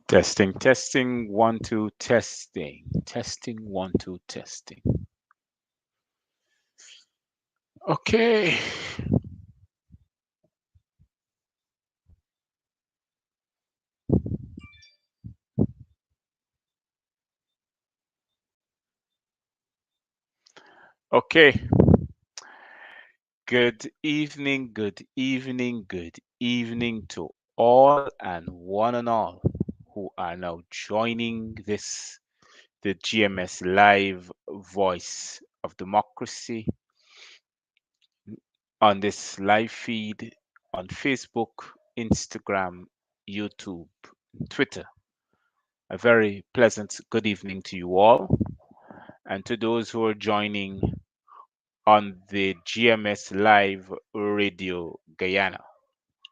Testing, testing, 1, 2, testing, testing, 1, 2, testing. Okay, okay. Good evening, good evening, good evening to all and one and all who are now joining the GMS Live Voice of Democracy on this live feed on Facebook, Instagram, YouTube, Twitter. A very pleasant good evening to you all, and to those who are joining on the GMS Live Radio Guyana.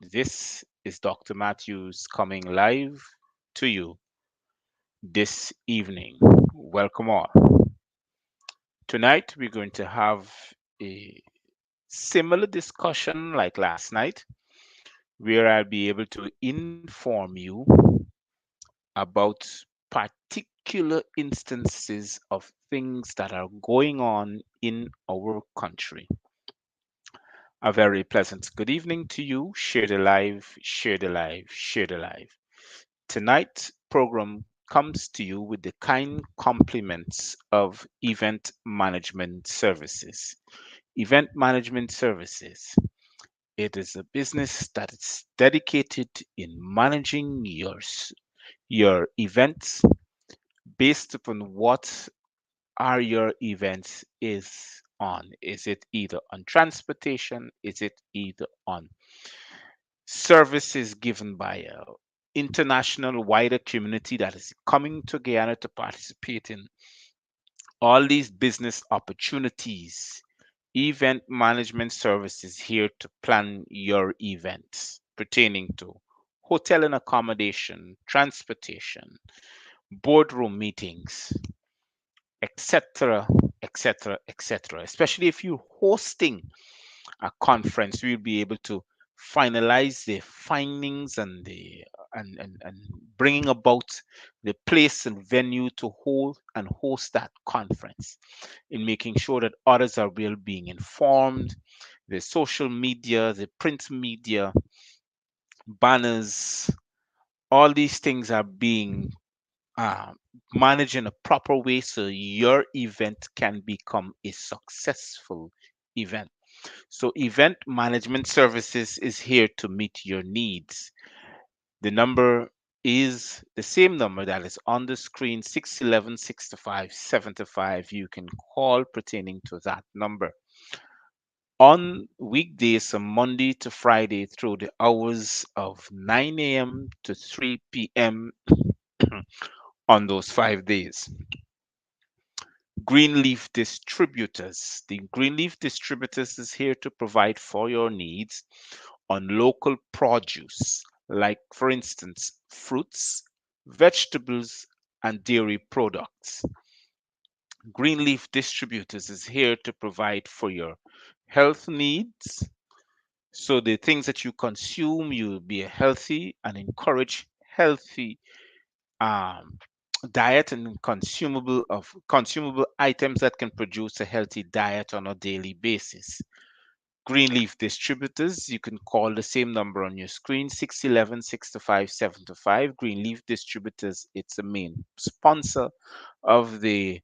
This is Dr. Matthews coming live to you this evening. Welcome all. Tonight we're going to have a similar discussion like last night, where I'll be able to inform you about particular instances of things that are going on in our country. A very pleasant good evening to you. Share the live, share the live, share the live. Tonight's program comes to you with the kind compliments of event management services. Event management services. It is a business that is dedicated in managing your events based upon what are your events is on. Is it either on transportation? Is it either on services given by a international wider community that is coming to Guyana to participate in all these business opportunities? Event management services here to plan your events pertaining to hotel and accommodation, transportation, boardroom meetings, etc., etc., etc. Especially if you're hosting a conference, we'll be able to finalize the findings and bringing about the place and venue to hold and host that conference, in making sure that others are well being informed. The social media, the print media, banners, all these things are being uh, managed in a proper way so your event can become a successful event. So, event management services is here to meet your needs. The number is the same number that is on the screen, 611 65 75. You can call pertaining to that number. On weekdays from Monday to Friday through the hours of 9 a.m. to 3 p.m. on those 5 days. Greenleaf Distributors. The Greenleaf Distributors is here to provide for your needs on local produce, like, for instance, fruits, vegetables, and dairy products. Greenleaf Distributors is here to provide for your health needs. So the things that you consume, you'll be healthy and encourage healthy um, diet and consumable items that can produce a healthy diet on a daily basis. Greenleaf Distributors, you can call the same number on your screen, 611 65 75. Greenleaf Distributors, it's the main sponsor of the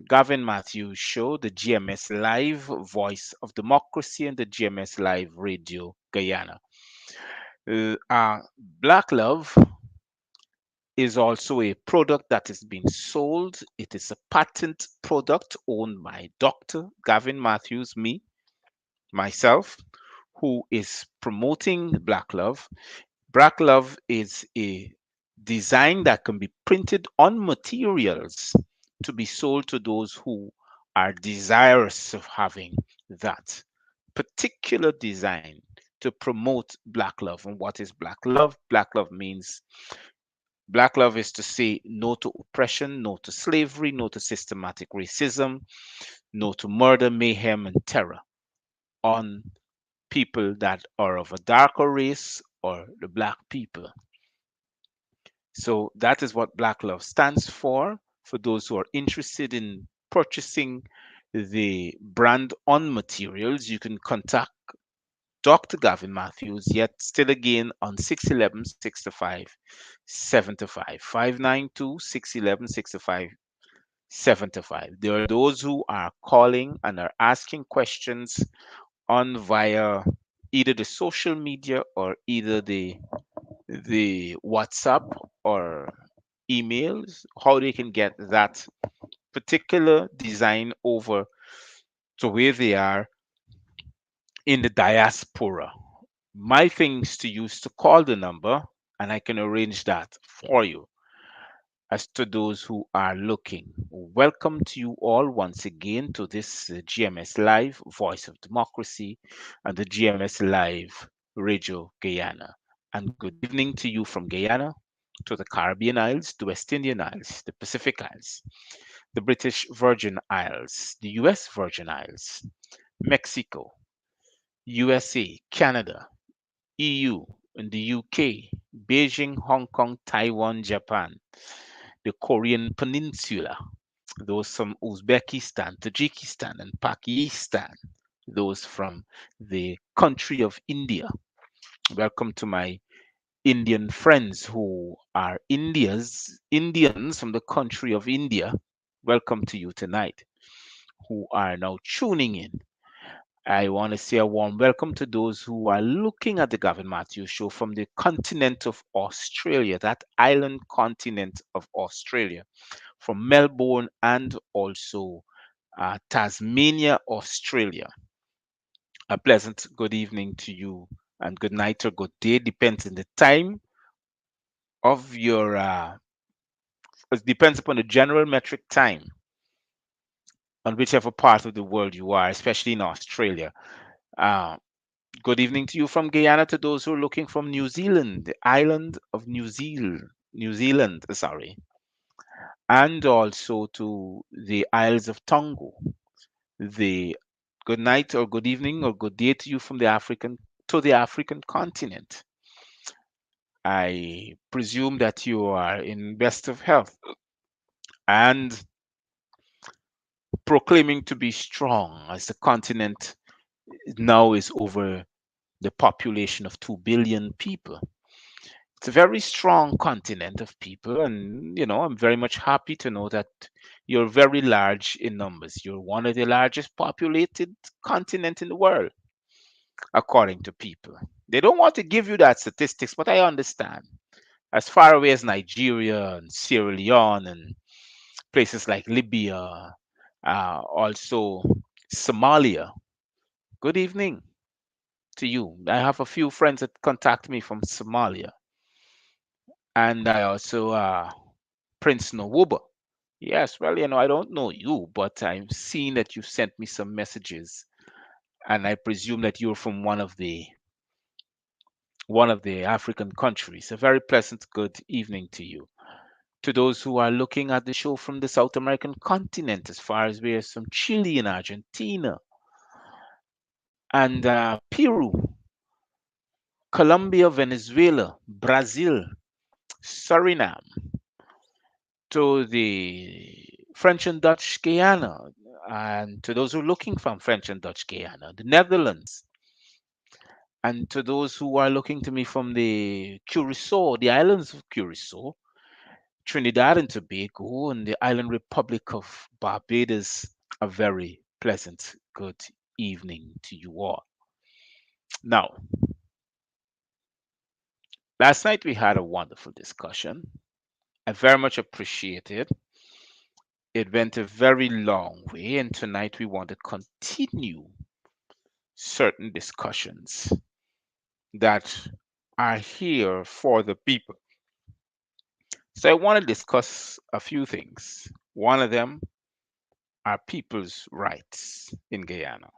Gavin Matthews Show, the GMS Live Voice of Democracy, and the GMS Live Radio Guyana. Black Love is also a product that is being sold. It is a patent product owned by Dr. Gavin Matthews, myself, who is promoting Black Love. Black Love is a design that can be printed on materials to be sold to those who are desirous of having that particular design to promote Black Love. And what is Black Love? Black Love means Black love is to say no to oppression, no to slavery, no to systematic racism, no to murder, mayhem, and terror on people that are of a darker race or the black people. So that is what Black Love stands for. For those who are interested in purchasing the brand on materials, you can contact Dr. Gavin Matthews, yet still again on 611 65 75 592 611 65 75. There are those who are calling and are asking questions on via either the social media or either the WhatsApp or emails, how they can get that particular design over to where they are in the diaspora. My things to use to call the number, and I can arrange that for you. As to those who are looking, welcome to you all once again to this GMS Live Voice of Democracy and the GMS Live Radio Guyana. And good evening to you from Guyana to the Caribbean Isles, the West Indian Isles, the Pacific Isles, the British Virgin Isles, the US Virgin Isles, Mexico, USA, Canada, EU, and the UK, Beijing, Hong Kong, Taiwan, Japan, the Korean Peninsula, those from Uzbekistan, Tajikistan, and Pakistan, those from the country of India. Welcome to my Indian friends who are Indians from the country of India. Welcome to you tonight, who are now tuning in. I want to say a warm welcome to those who are looking at the Gavin Matthews Show from the continent of Australia, that island continent of Australia, from Melbourne and also Tasmania, Australia. A pleasant good evening to you and good night or good day, depends on the time of your, it depends upon the general metric time on whichever part of the world you are, especially in Australia. Uh, Good evening to you from Guyana to those who are looking from New Zealand, the island of New Zealand, sorry, and also to the Isles of Tonga. The good night or good evening or good day to you from the African continent. I presume that you are in best of health and proclaiming to be strong as the continent now is over the population of 2 billion people. It's a very strong continent of people, and I'm very much happy to know that you're very large in numbers. You're one of the largest populated continent in the world, according to people. They don't want to give you that statistics, but I understand. As far away as Nigeria and Sierra Leone and places like Libya, also Somalia. Good evening to you. I have a few friends that contact me from Somalia, and I also Prince Nwuba. Yes, well, I don't know you, but I've seen that you've sent me some messages, and I presume that you're from one of the African countries. A very pleasant good evening to you. To those who are looking at the show from the South American continent, as far as we're from Chile and Argentina and Peru, Colombia, Venezuela, Brazil, Suriname, to the French and Dutch Guyana, and to those who are looking from French and Dutch Guyana, the Netherlands, and to those who are looking to me from the Curacao, the islands of Curacao, Trinidad and Tobago, and the island republic of Barbados, a very pleasant good evening to you all. Now, last night we had a wonderful discussion. I very much appreciate it. It went a very long way, and tonight we want to continue certain discussions that are here for the people. So I want to discuss a few things. One of them are people's rights in Guyana.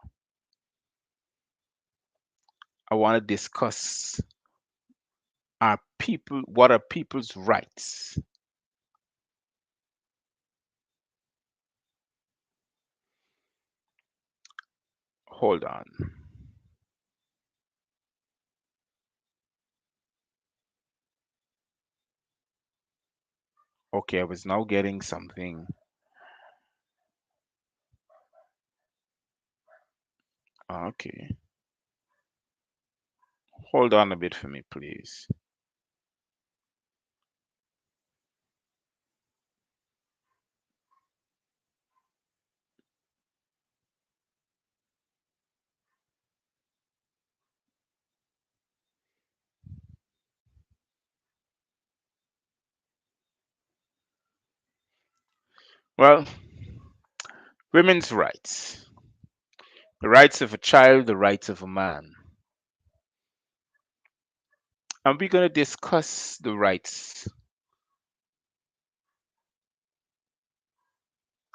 I want to discuss what are people's rights? Hold on. Okay, I was now getting something. Okay. Hold on a bit for me, please. Well, women's rights, the rights of a child, the rights of a man. And we're going to discuss the rights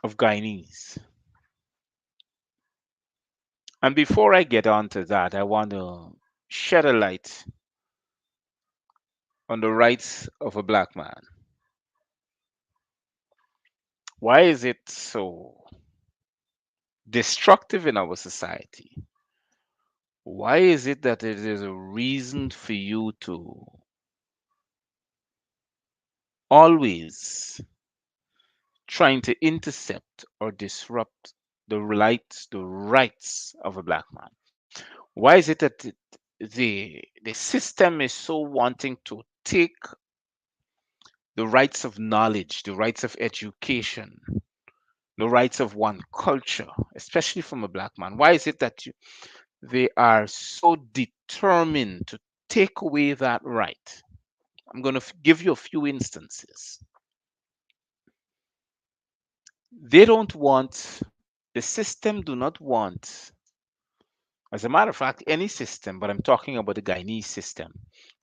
of Guyanese. And before I get on to that, I want to shed a light on the rights of a black man. Why is it so destructive in our society? Why is it that it is a reason for you to always trying to intercept or disrupt the rights of a black man? Why is it that the system is so wanting to take the rights of knowledge, the rights of education, the rights of one culture, especially from a black man? Why is it that they are so determined to take away that right? I'm going to give you a few instances. They don't want, the system do not want, as a matter of fact, any system, but I'm talking about the Guyanese system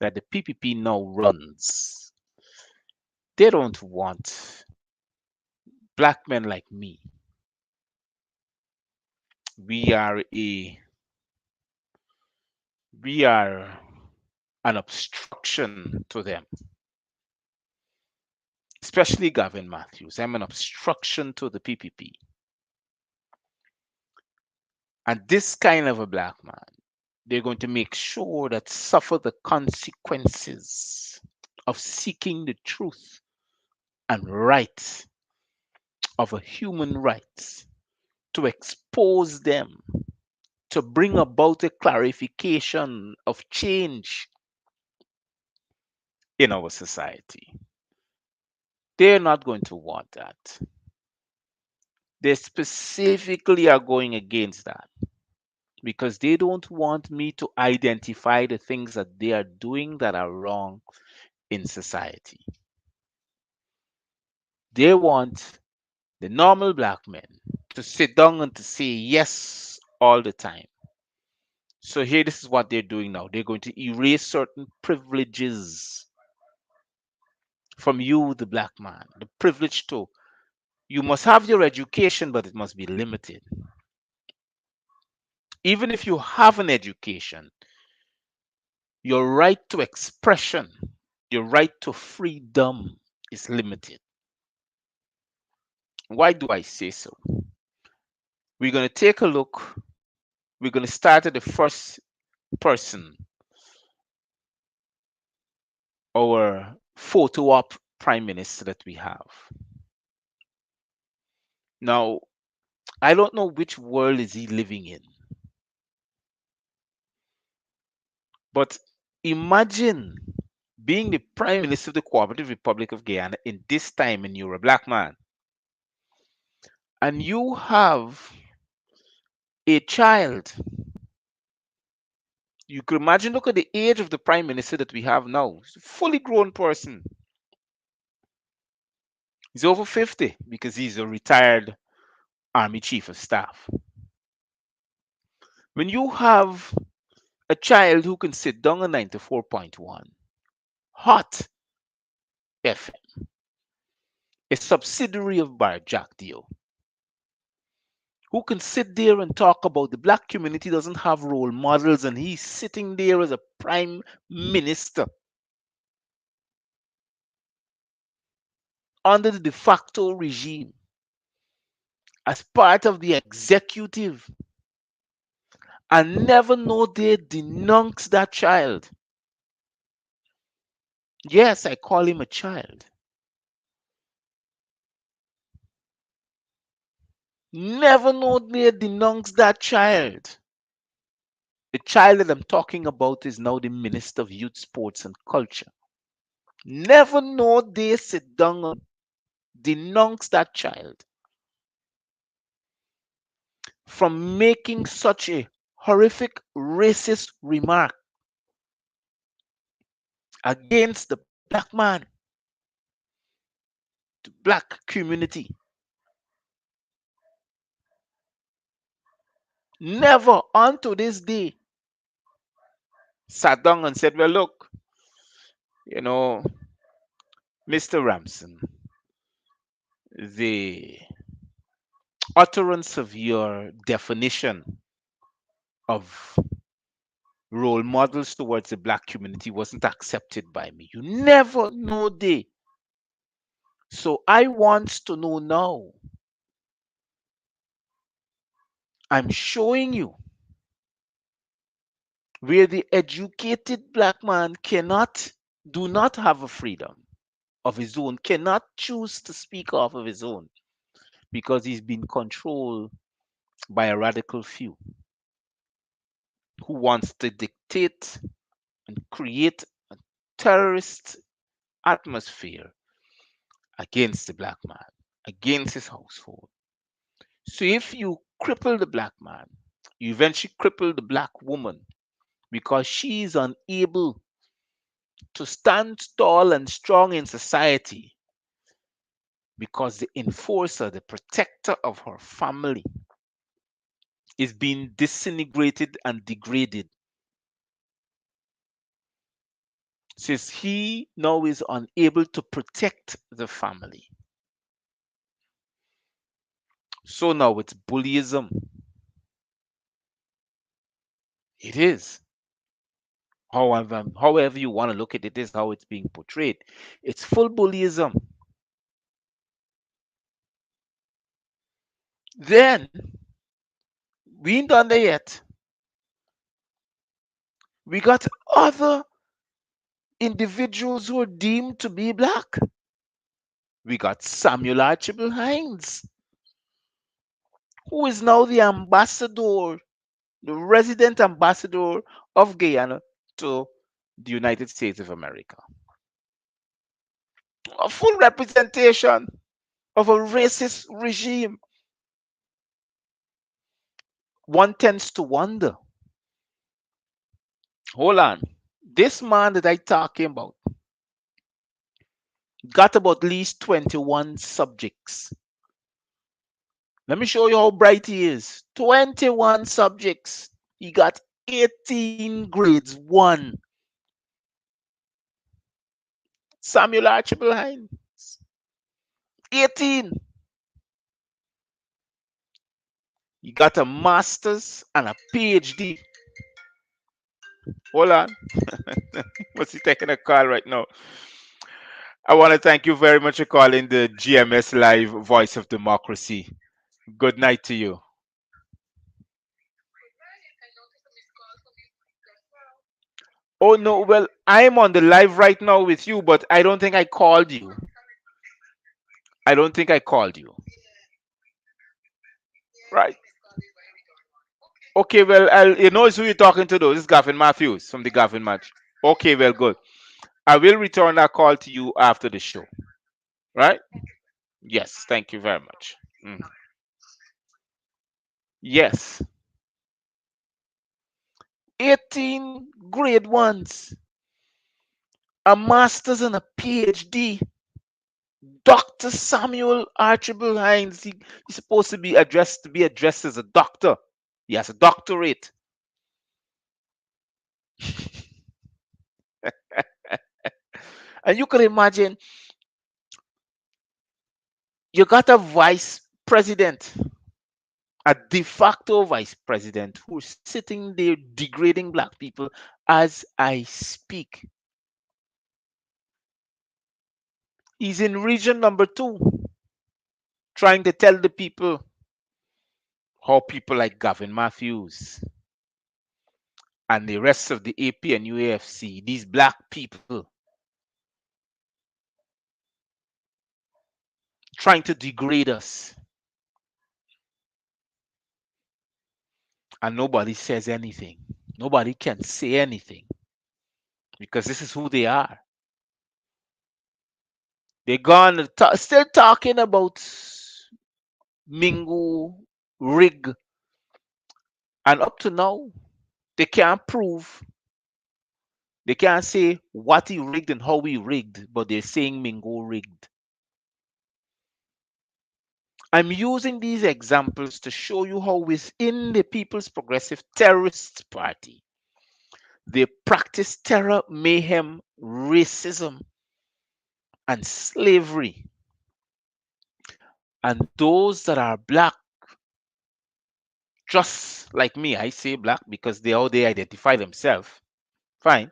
that the PPP now runs. They don't want black men like me. We are a we are an obstruction to them, especially Gavin Matthews. I'm an obstruction to the PPP. And this kind of a black man, they're going to make sure that suffer the consequences of seeking the truth and right of a human rights, to expose them, to bring about a clarification of change in our society. They're not going to want that. They specifically are going against that because they don't want me to identify the things that they are doing that are wrong in society. They want the normal black men to sit down and to say yes all the time. So here, this is what they're doing now. They're going to erase certain privileges from you, the black man. The privilege to, you must have your education, but it must be limited. Even if you have an education, your right to expression, your right to freedom is limited. Why do I say so? We're going to take a look. We're going to start at the first person, our photo op prime minister that we have. Now, I don't know which world is he living in, but imagine being the prime minister of the Cooperative Republic of Guyana in this time and you're a black man and you have a child. You could imagine, look at the age of the prime minister that we have now. He's a fully grown person. He's over 50 because he's a retired army chief of staff. When you have a child who can sit down on 94.1 hot FM, a subsidiary of Bar Jack Deal, who can sit there and talk about the black community doesn't have role models and he's sitting there as a prime minister under the de facto regime as part of the executive and never know they denounce that child. Yes, I call him a child. Never know they denounce that child. The child that I'm talking about is now the Minister of Youth, Sports and Culture. Never know they sit down and denounce that child from making such a horrific racist remark against the black man, the black community. Never unto this day sat down and said, well, look, you know, Mr. Ramson, the utterance of your definition of role models towards the black community wasn't accepted by me. You never know they. So I want to know now. I'm showing you where the educated black man do not have a freedom of his own, cannot choose to speak off of his own because he's been controlled by a radical few who wants to dictate and create a terrorist atmosphere against the black man, against his household. So if you cripple the black man, you eventually cripple the black woman because she is unable to stand tall and strong in society because the enforcer, the protector of her family, is being disintegrated and degraded. Since he now is unable to protect the family. So now it's bullyism. It is. However you want to look at it, is how it's being portrayed. It's full bullyism. Then we ain't done there yet. We got other individuals who are deemed to be black. We got Samuel Archibald Hines, who is now the ambassador, the resident ambassador of Guyana to the United States of America. A full representation of a racist regime. One tends to wonder, hold on, this man that I talking about got about at least 21 subjects. Let me show you how bright he is. 21 subjects. He got 18 grades, one. Samuel Archibald Hines, 18. He got a master's and a PhD. Hold on. What's he taking a call right now? I want to thank you very much for calling the GMS Live Voice of Democracy. Good night to you. Oh no, well, I'm on the live right now with you, but I don't think I called you. I don't think I called you. Right. Okay, well, you know who you're talking to though. This is Gavin Matthews from the Gavin Match. Okay, well, good. I will return that call to you after the show. Right? Yes, thank you very much. Mm. Yes. 18 grade ones, a master's and a PhD. Dr. Samuel Archibald Hines. He's supposed to be addressed as a doctor. He has a doctorate. And you can imagine you got a vice president, a de facto vice president who's sitting there degrading black people as I speak. He's in region number 2, trying to tell the people how people like Gavin Matthews and the rest of the AP and UAFC, these black people, trying to degrade us. and nobody says anything. Nobody can say anything because this is who they are. They're gone still talking about Mingo rig, and up to now they can't prove. They can't say what he rigged and how he rigged, but they're saying Mingo rigged. I'm using these examples to show you how within the People's Progressive Terrorist Party, they practice terror, mayhem, racism, and slavery. And those that are black, just like me, I say black because they how they identify themselves. Fine.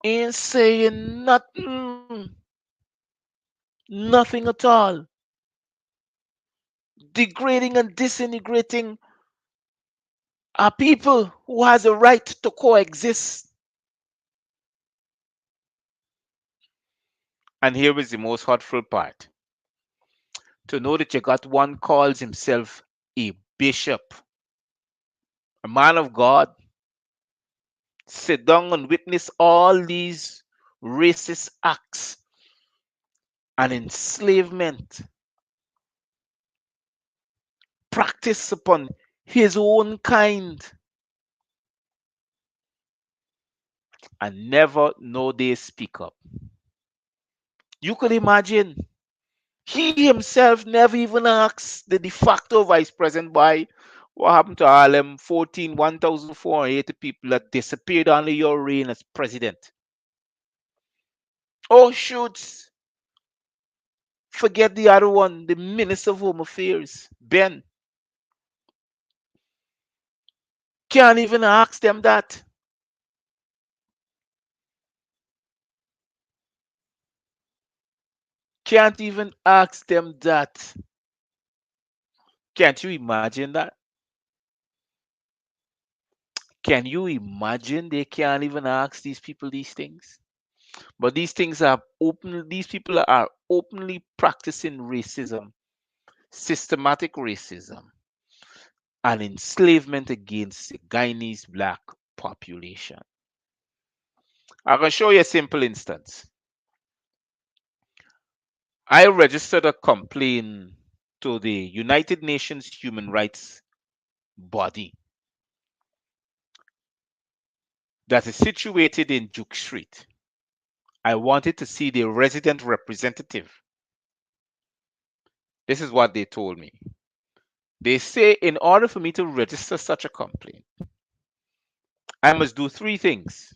Ain't saying nothing, nothing at all. Degrading and disintegrating our people who has a right to coexist. And here is the most hurtful part. To know that you got one calls himself a bishop, a man of God, sit down and witness all these racist acts and enslavement practiced upon his own kind, and never know they speak up. You could imagine he himself never even asked the de facto vice president why what happened to all them 1,480 people that disappeared under your reign as president. Oh shoots, forget the other one, the Minister of Home Affairs, Ben. Can't even ask them that. Can't even ask them that. Can't you imagine that? Can you imagine they can't even ask these people these things? But these things are open, these people are openly practicing racism, systematic racism, and enslavement against the Guyanese black population. I'm going to show you a simple instance. I registered a complaint to the United Nations Human Rights Body that is situated in Duke Street. I wanted to see the resident representative. This is what they told me. They say in order for me to register such a complaint, I must do three things: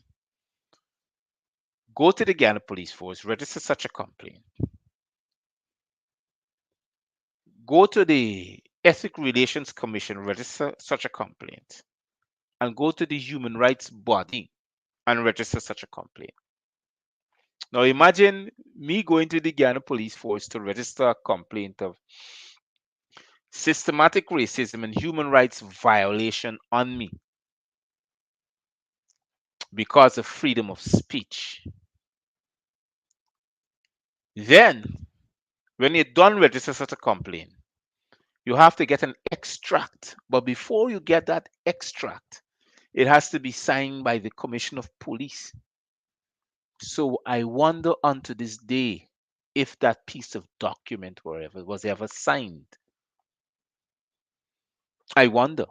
go to the Guyana Police Force, register such a complaint, go to the Ethic Relations Commission, register such a complaint, and go to the Human Rights Body and register such a complaint. Now imagine me going to the Guyana Police Force to register a complaint of systematic racism and human rights violation on me because of freedom of speech. Then, when you're done register such a complaint, you have to get an extract. But before you get that extract, it has to be signed by the Commissioner of Police. So I wonder unto this day if that piece of document was ever signed. I wonder.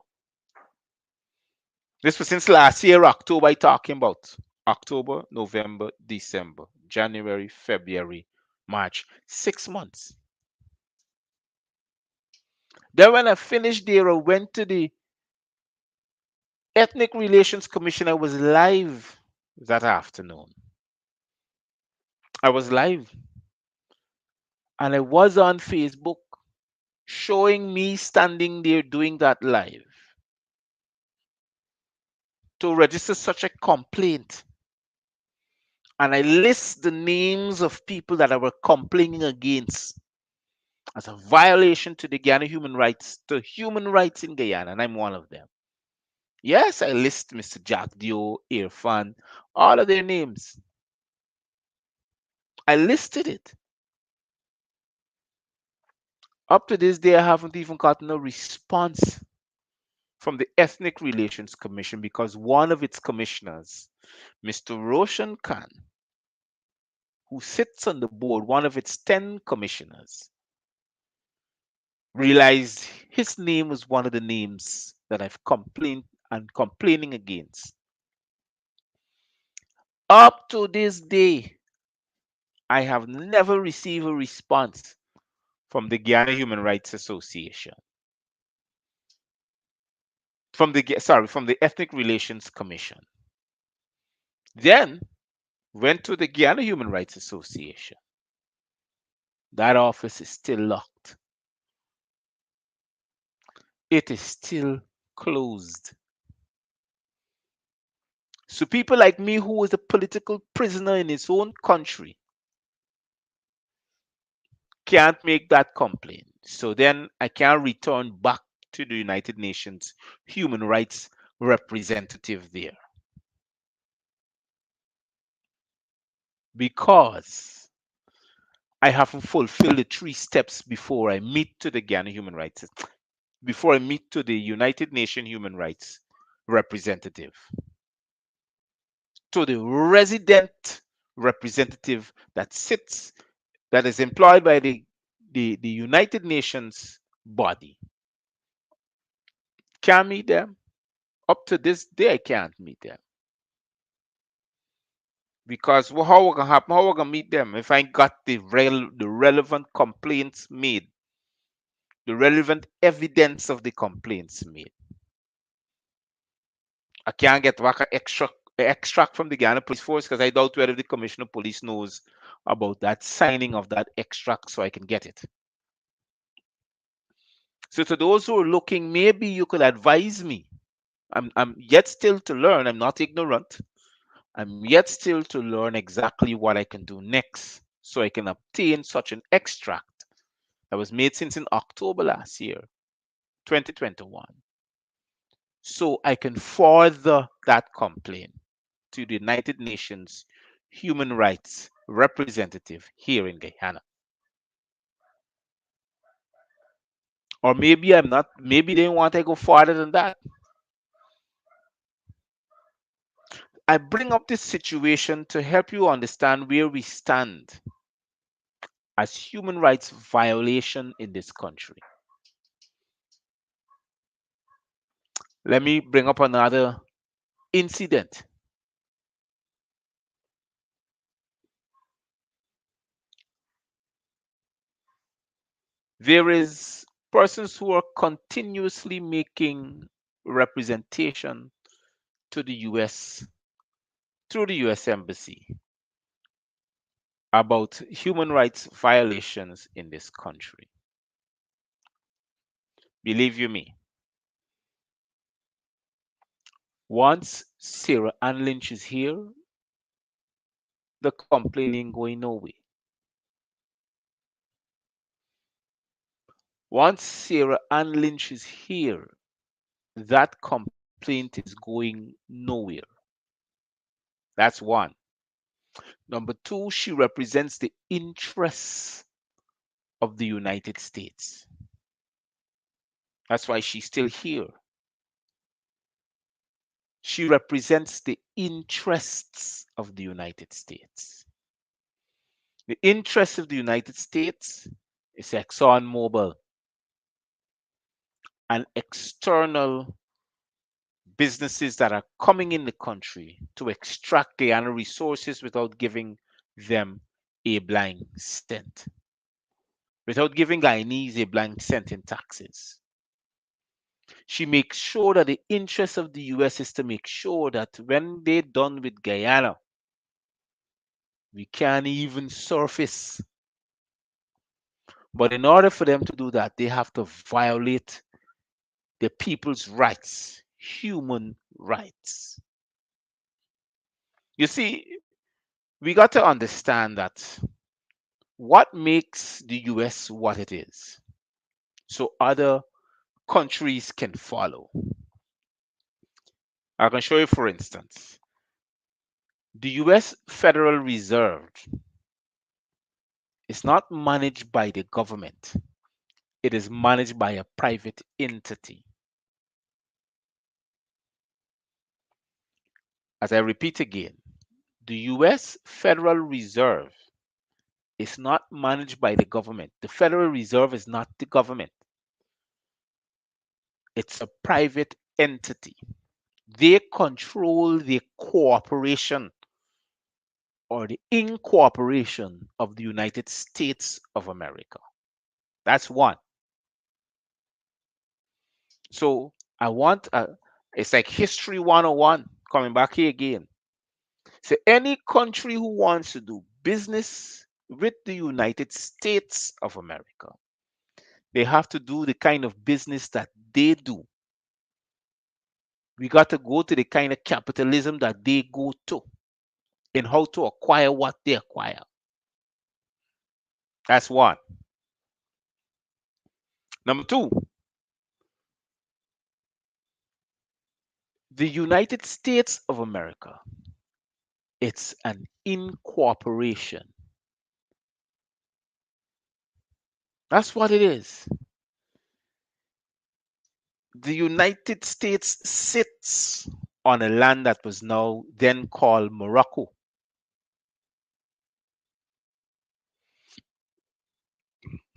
This was since last year, October, I talking about. October, November, December, January, February, March. 6 months. Then when I finished there, I went to the Ethnic Relations Commission. I was live that afternoon. I was live. And I was on Facebook showing me standing there doing that live to register such a complaint. And I list the names of people that I were complaining against as a violation to the Guyana human rights, to human rights in Guyana, and I'm one of them. Yes, I list Mr. Jack Dio, Irfan, all of their names. I listed it. Up to this day, I haven't even gotten a response from the Ethnic Relations Commission because one of its commissioners, Mr. Roshan Khan, who sits on the board, one of its 10 commissioners, realized his name was one of the names that I've complained and complaining against. Up to this day, I have never received a response from the Guyana Human Rights Association, from the Ethnic Relations Commission. Then went to the Guyana Human Rights Association. That office is still locked. It is still closed. So people like me who is a political prisoner in his own country can't make that complaint. So then I can't return back to the United Nations human rights representative there because I haven't fulfilled the 3 steps before I meet to the Ghana human rights, before I meet to the United Nations human rights representative, to the resident representative that is employed by the United Nations body. Can't meet them. Up to this day, I can't meet them. Because how we gonna happen? How we gonna meet them if I ain't got the relevant complaints made, the relevant evidence of the complaints made? I can't get back an extract from the Ghana Police Force because I doubt whether the Commissioner of Police knows about that signing of that extract so I can get it. So to those who are looking, maybe you could advise me. I'm yet still to learn. I'm not ignorant. I'm yet still to learn exactly what I can do next so I can obtain such an extract that was made since in October last year, 2021. So I can further that complaint to the United Nations human rights representative here in Guyana. Or maybe I'm not, maybe they want to go farther than that. I bring up this situation to help you understand where we stand as human rights violation in this country. Let me bring up another incident. There is persons who are continuously making representation to the US through the US Embassy about human rights violations in this country. Believe you me, once Sarah Ann Lynch is here, the complaining going nowhere. Once Sarah Ann Lynch is here, that complaint is going nowhere. That's one. Number two, she represents the interests of the United States. That's why she's still here. She represents the interests of the United States. The interests of the United States is ExxonMobil and external businesses that are coming in the country to extract Guyana resources without giving them a blank cent, without giving Guyanese a blank cent in taxes. She makes sure that the interest of the US is to make sure that when they're done with Guyana, we can't even surface. But in order for them to do that, they have to violate the people's rights, human rights. You see, we got to understand that what makes the US what it is, so other countries can follow. I can show you, for instance, the US Federal Reserve is not managed by the government, it is managed by a private entity. As I repeat again, the US Federal Reserve is not managed by the government. The Federal Reserve is not the government, it's a private entity. They control the cooperation or the incorporation of the United States of America. That's one. So I want it's like history 101 coming back here again. So any country who wants to do business with the United States of America, they have to do the kind of business that they do. We got to go to the kind of capitalism that they go to in how to acquire what they acquire. That's one. Number two, the United States of America, it's an incorporation. That's what it is. The United States sits on a land that was now then called Morocco.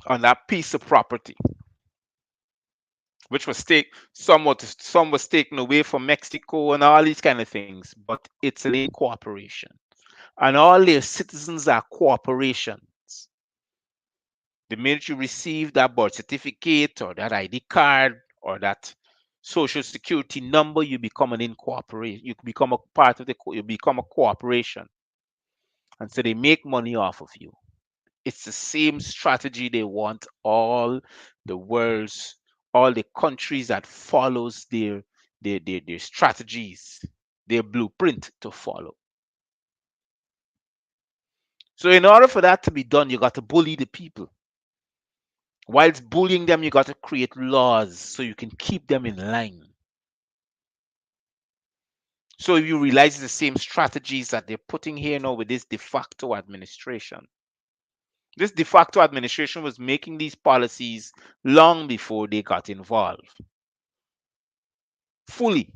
On that piece of property, which was some was taken away from Mexico and all these kind of things, but it's an incorporation. And all their citizens are corporations. The minute you receive that birth certificate or that ID card or that social security number, you become an incorporation. You become a part of you become a corporation. And so they make money off of you. It's the same strategy they want the world's, all the countries that follows their strategies, their blueprint to follow. So in order for that to be done, you got to bully the people. Whilst bullying them, you got to create laws so you can keep them in line. So if you realize the same strategies that they're putting here now with this de facto administration. This de facto administration was making these policies long before they got involved fully.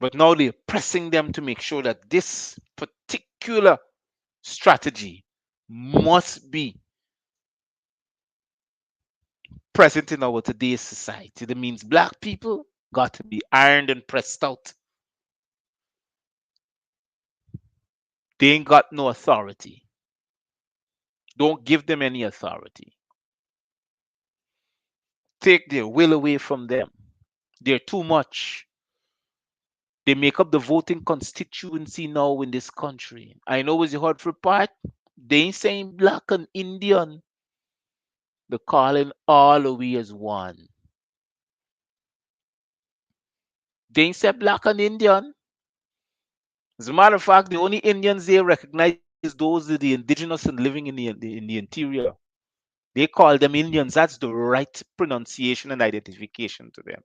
But now they're pressing them to make sure that this particular strategy must be present in our today's society. That means black people got to be ironed and pressed out. They ain't got no authority. Don't give them any authority. Take their will away from them. They're too much. They make up the voting constituency now in this country. I know as you heard for part, they ain't saying black and Indian. They're calling all of we as one. They ain't say black and Indian. As a matter of fact, the only Indians they recognize is those of the indigenous and living in the interior. They call them Indians. That's the right pronunciation and identification to them.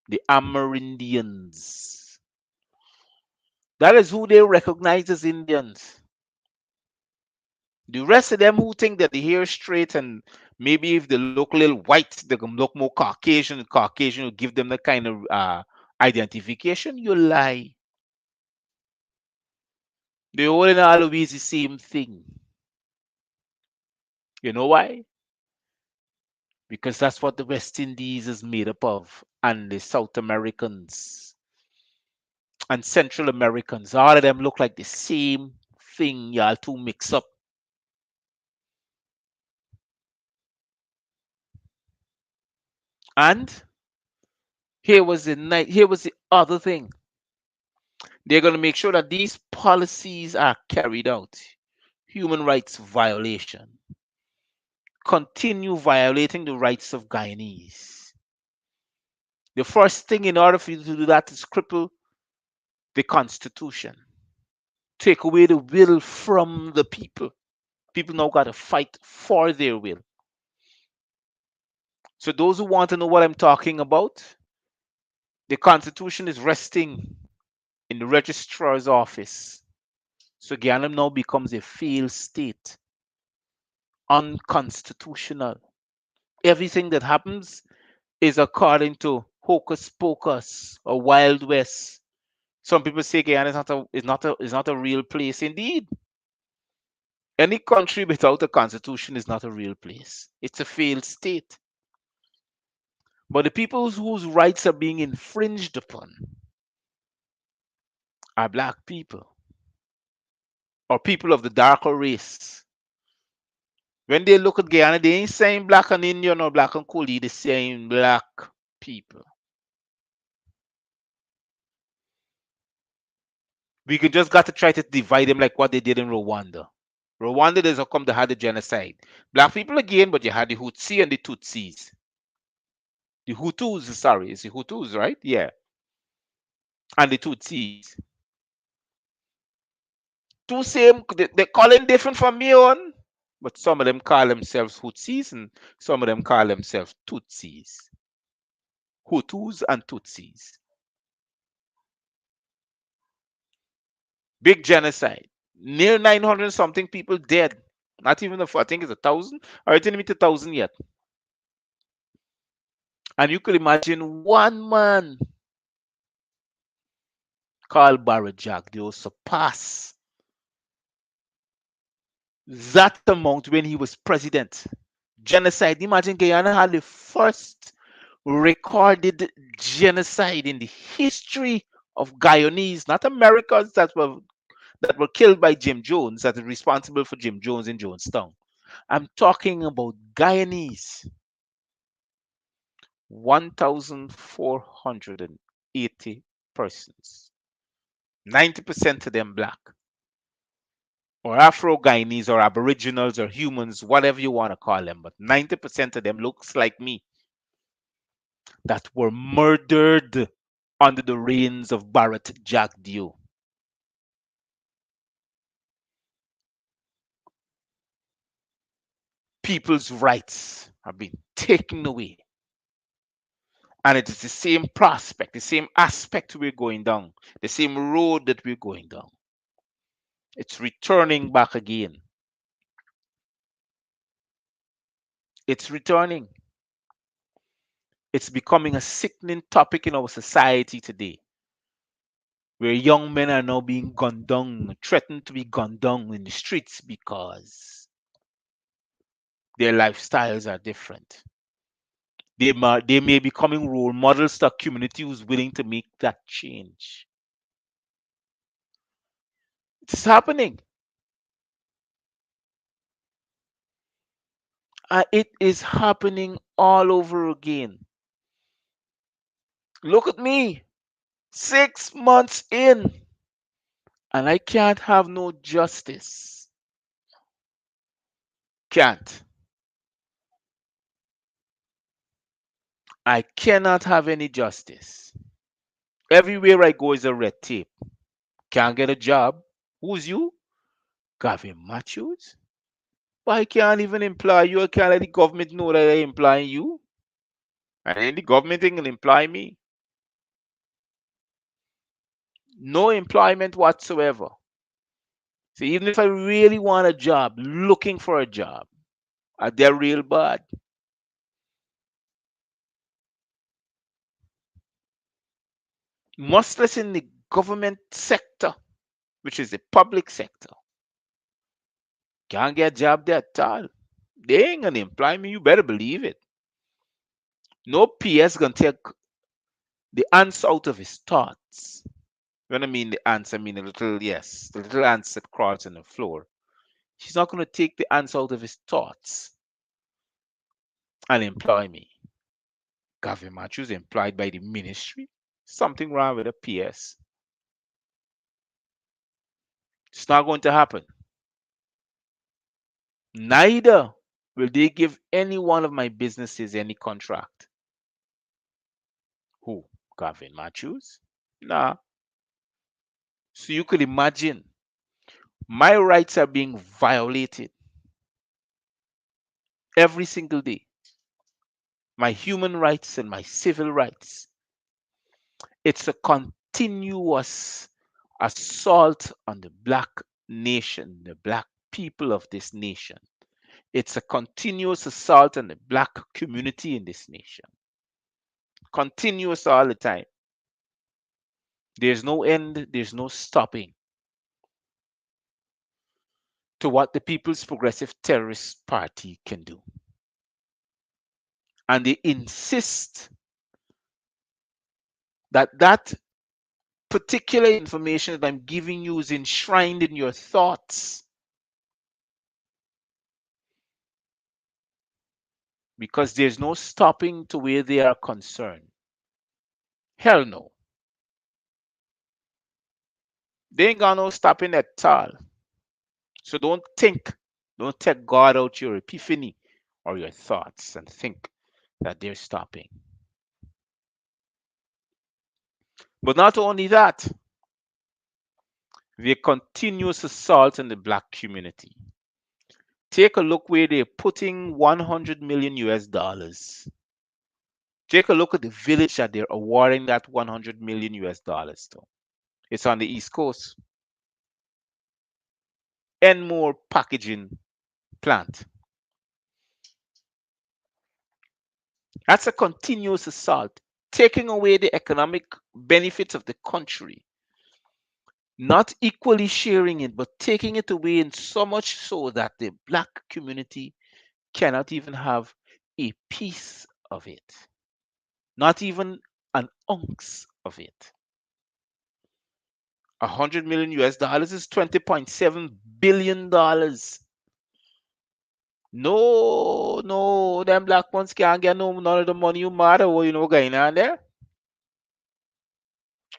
The Amerindians. That is who they recognize as Indians. The rest of them who think that the hair is straight and maybe if they look a little white, they can look more Caucasian, and Caucasian will give them the kind of identification, you lie. They all and always the same thing. You know why? Because that's what the West Indies is made up of, and the South Americans and Central Americans. All of them look like the same thing, y'all two mix up. And here was the other thing. They're going to make sure that these policies are carried out. Human rights violation. Continue violating the rights of Guyanese. The first thing in order for you to do that is cripple the Constitution. Take away the will from the people. People now got to fight for their will. So those who want to know what I'm talking about, the Constitution is resting in the registrar's office. So Guyana now becomes a failed state, unconstitutional. Everything that happens is according to hocus pocus or Wild West. Some people say Guyana is not a real place. Indeed, any country without a constitution is not a real place. It's a failed state. But the people whose rights are being infringed upon are black people or people of the darker race. When they look at Guyana, they ain't saying black and Indian or black and Coolie, they're saying black people. We could just got to try to divide them like what they did in Rwanda. Rwanda, there's how come they had the genocide. Black people again, but you had the Hutsi and the Tutsis. The Hutus, sorry, it's the Hutus, right? Yeah. And the Tutsis. Two same, they call them different from me on, but some of them call themselves Hutsis and some of them call themselves Tutsis. Hutus and Tutsis. Big genocide. Near 900 something people dead. Not even I think it's 1,000. Or it didn't meet 1,000 yet. And you could imagine one man called Barajak, they will surpass that amount when he was president. Genocide. Imagine Guyana had the first recorded genocide in the history of Guyanese, not Americans that were killed by Jim Jones, that is responsible for Jim Jones in Jonestown. I'm talking about Guyanese. 1,480 persons. 90% of them black. Or Afro-Guyanese or Aboriginals or humans, whatever you want to call them. But 90% of them looks like me that were murdered under the reigns of Barrett Jack Dio. People's rights have been taken away. And it is the same prospect, the same aspect we're going down, the same road that we're going down. It's returning back again. It's returning. It's becoming a sickening topic in our society today, where young men are now being gunned down, threatened to be gunned down in the streets because their lifestyles are different. They may be becoming role models to a community who's willing to make that change. It's happening. It is happening all over again. Look at me, 6 months in, and I can't have no justice. Can't. I cannot have any justice. Everywhere I go is a red tape. Can't get a job. Who's you? Gavin Matthews? Why can't even employ you? I can't let the government know that I employing you. And then the government ain't gonna employ me. No employment whatsoever. So even if I really want a job, looking for a job, they're real bad. Much less in the government sector, which is the public sector. Can't get a job there at all. They ain't gonna employ me. You better believe it. No PS gonna take the ants out of his thoughts. When I mean the ants, I mean the little ants that crawls on the floor. She's not gonna take the ants out of his thoughts and employ me. Gavin Matthews employed by the ministry. Something wrong with the PS. It's not going to happen. Neither will they give any one of my businesses any contract. Who? Gavin Matthews? Nah. So you could imagine my rights are being violated every single day. My human rights and my civil rights. It's a continuous assault on the black nation, the black people of this nation. It's a continuous assault on the black community in this nation. continuous all the time. There's no end, there's no stopping to what the People's Progressive Terrorist Party can do. And they insist that that particular information that I'm giving you is enshrined in your thoughts because there's no stopping to where they are concerned. Hell no. They ain't got no stopping at all. So don't take God out your epiphany or your thoughts and think that they're stopping. But not only that, the continuous assault on the black community. Take a look where they're putting 100 million US dollars. Take a look at the village that they're awarding that 100 million US dollars to. It's on the East Coast. Enmore packaging plant. That's a continuous assault, taking away the economic benefits of the country, not equally sharing it, but taking it away in so much so that the black community cannot even have a piece of it, not even an ounce of it. 100 million US dollars is $20.7 billion. No, no, them black ones can't get no none of the money you matter what you know going on there.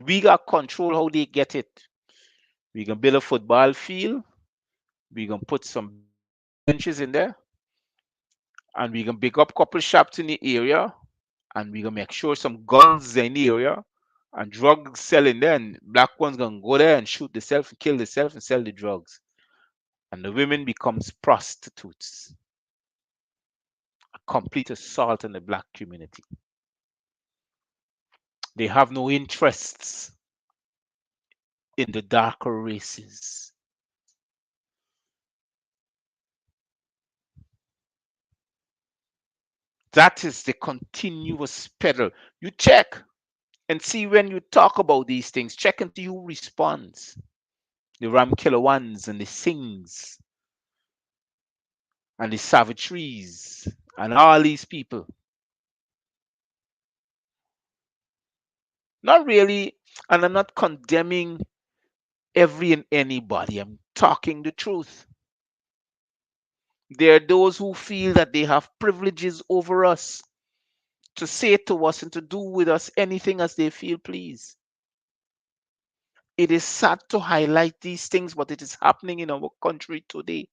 We got control how they get it. We can build a football field, we can put some benches in there, and we can pick up couple shops in the area, and we can make sure some guns in the area and drugs selling there, and black ones gonna go there and shoot themselves and kill themselves and sell the drugs. And the women becomes prostitutes. A complete assault on the black community. They have no interests in the darker races. That is the continuous pedal. You check and see when you talk about these things, check and see who responds. The Ramkillawans and the Singhs and the Savageries and all these people. Not really, and I'm not condemning every and anybody. I'm talking the truth. There are those who feel that they have privileges over us to say to us and to do with us anything as they feel please. It is sad to highlight these things, but it is happening in our country today.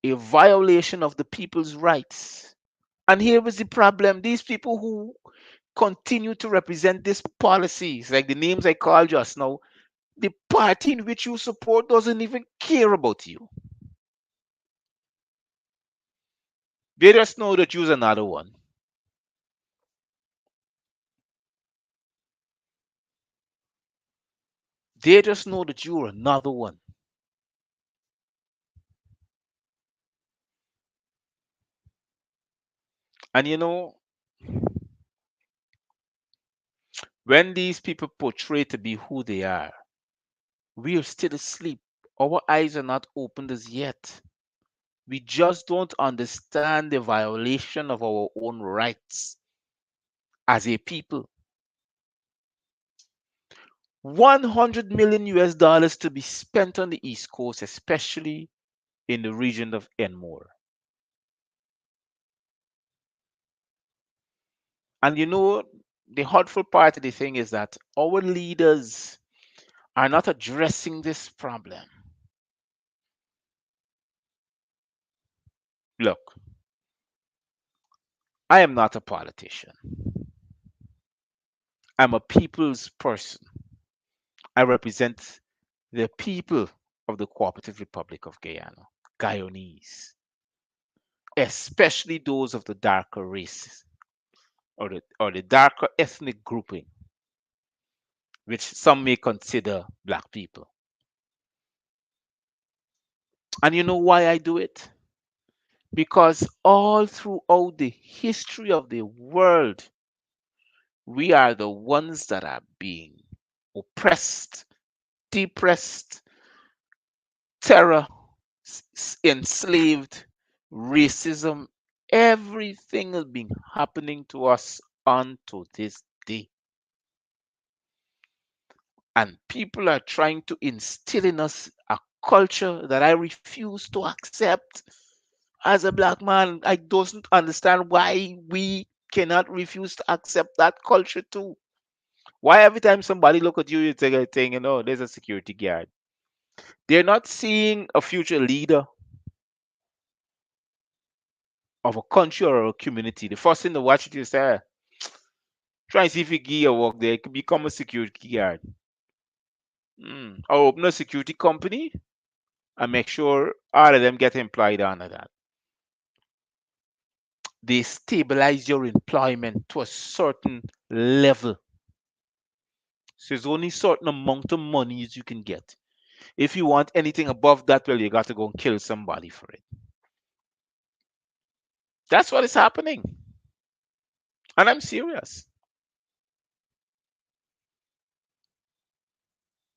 A violation of the people's rights. And here is the problem, these people who continue to represent these policies, like the names I called just now, the party in which you support doesn't even care about you. They just know that you're another one. They just know that you're another one. And you know, when these people portray to be who they are, we are still asleep. Our eyes are not opened as yet. We just don't understand the violation of our own rights as a people. 100 million US dollars to be spent on the East Coast, especially in the region of Enmore. And you know, the hurtful part of the thing is that our leaders are not addressing this problem. Look, I am not a politician. I'm a people's person. I represent the people of the Cooperative Republic of Guyana, Guyanese, especially those of the darker races or the darker ethnic grouping, which some may consider black people. And you know why I do it? Because all throughout the history of the world, We are the ones that are being oppressed, depressed, terror, enslaved, racism. Everything is being happening to us unto this day. And people are trying to instill in us a culture that I refuse to accept. As a black man, I don't understand why we cannot refuse to accept that culture too. Why every time somebody look at you, you take a thing, there's a security guard. They're not seeing a future leader of a country or a community. The first thing to watch it is try and see if you get a work there, you can become a security guard. Or open a security company and make sure all of them get employed under that. They stabilize your employment to a certain level. So there's only certain amount of money you can get. If you want anything above that, well, you got to go and kill somebody for it. That's what is happening. And I'm serious.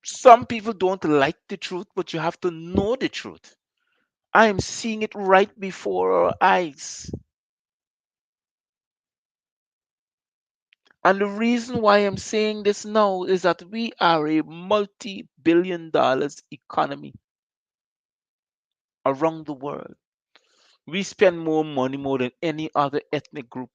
Some people don't like the truth, but you have to know the truth. I am seeing it right before our eyes. And the reason why I'm saying this now is that we are a multi-billion dollars economy around the world. We spend more money more than any other ethnic group.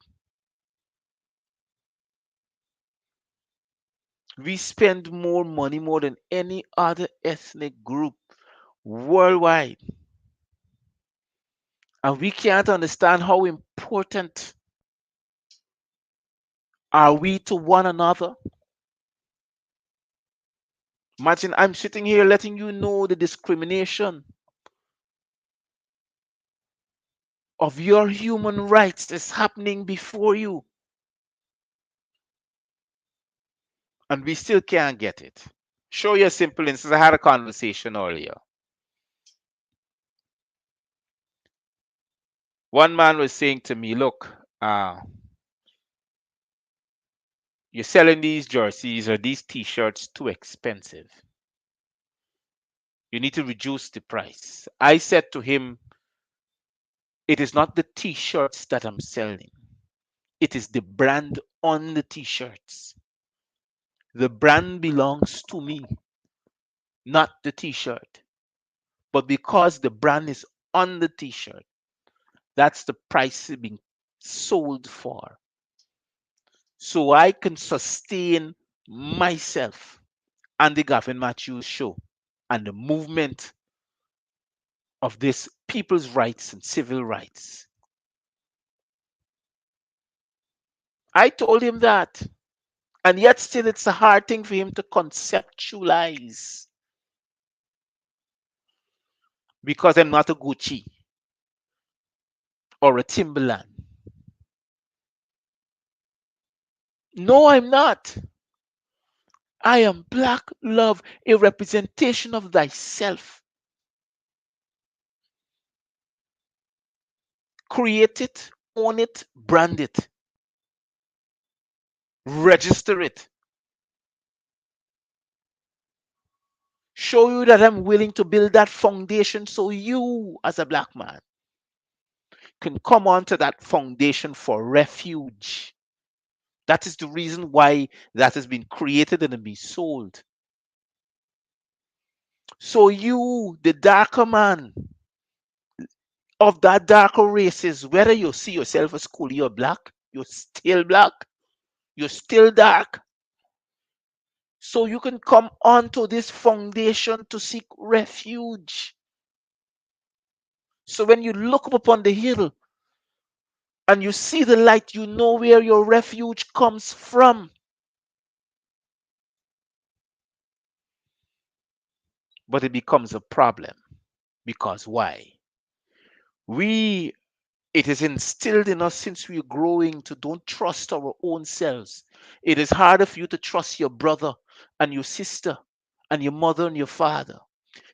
We spend more money more than any other ethnic group worldwide. And we can't understand how important are we to one another. Imagine I'm sitting here letting you know the discrimination of your human rights is happening before you, and we still can't get it. Show you a simple instance. I had a conversation earlier. One man was saying to me, look, you're selling these jerseys or these t-shirts too expensive. You need to reduce the price. I said to him, it is not the t-shirts that I'm selling. It is the brand on the t-shirts. The brand belongs to me, not the t-shirt. But because the brand is on the t-shirt, that's the price it's being sold for. So I can sustain myself and the Gavin Matthews show and the movement of this people's rights and civil rights. I told him that. And yet still it's a hard thing for him to conceptualize because I'm not a Gucci or a Timberland. No, I'm not. I am black love, a representation of thyself. Create it, own it, brand it, register it. Show you that I'm willing to build that foundation so you, as a black man, can come onto that foundation for refuge. That is the reason why that has been created and be sold. So you, the darker man of that darker races, whether you see yourself as coolie or black, you're still black, you're still dark. So you can come onto this foundation to seek refuge. So when you look up upon the hill and you see the light, you know where your refuge comes from. But it becomes a problem. Because why? We It is instilled in us since we're growing to don't trust our own selves. It is harder for you to trust your brother and your sister and your mother and your father.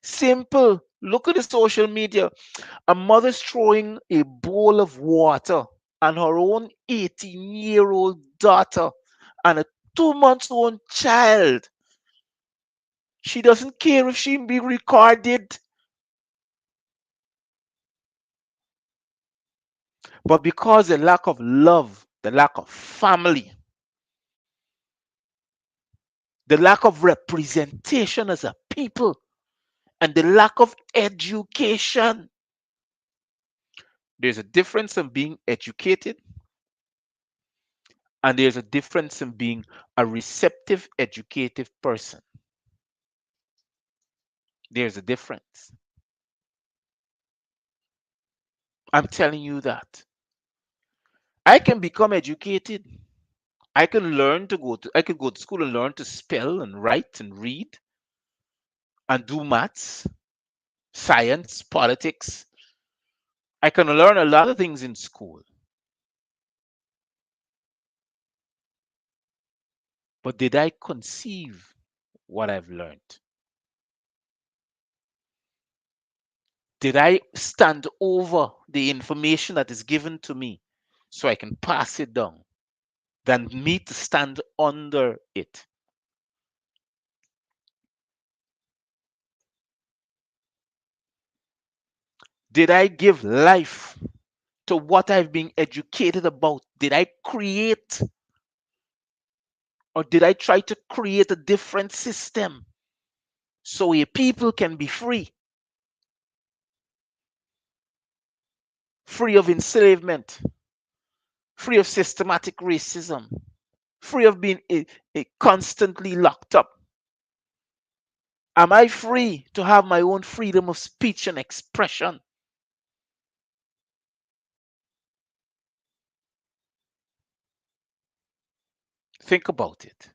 Simple. Look at the social media. A mother's throwing a bowl of water on her own 18-year-old daughter and a 2 months old child. She doesn't care if she be recorded, but because the lack of love, the lack of family, the lack of representation as a people, and the lack of education. There's a difference in being educated, and there's a difference in being a receptive, educated person. There's a difference. I'm telling you that. I can become educated. I could go to school and learn to spell and write and read and do maths, science, politics. I can learn a lot of things in school. But did I conceive what I've learned? Did I stand over the information that is given to me so I can pass it down than me to stand under it? Did I give life to what I've been educated about? Did I create, or did I try to create a different system so a people can be free, free of enslavement, free of systematic racism, free of being constantly locked up? Am I free to have my own freedom of speech and expression? Think about it.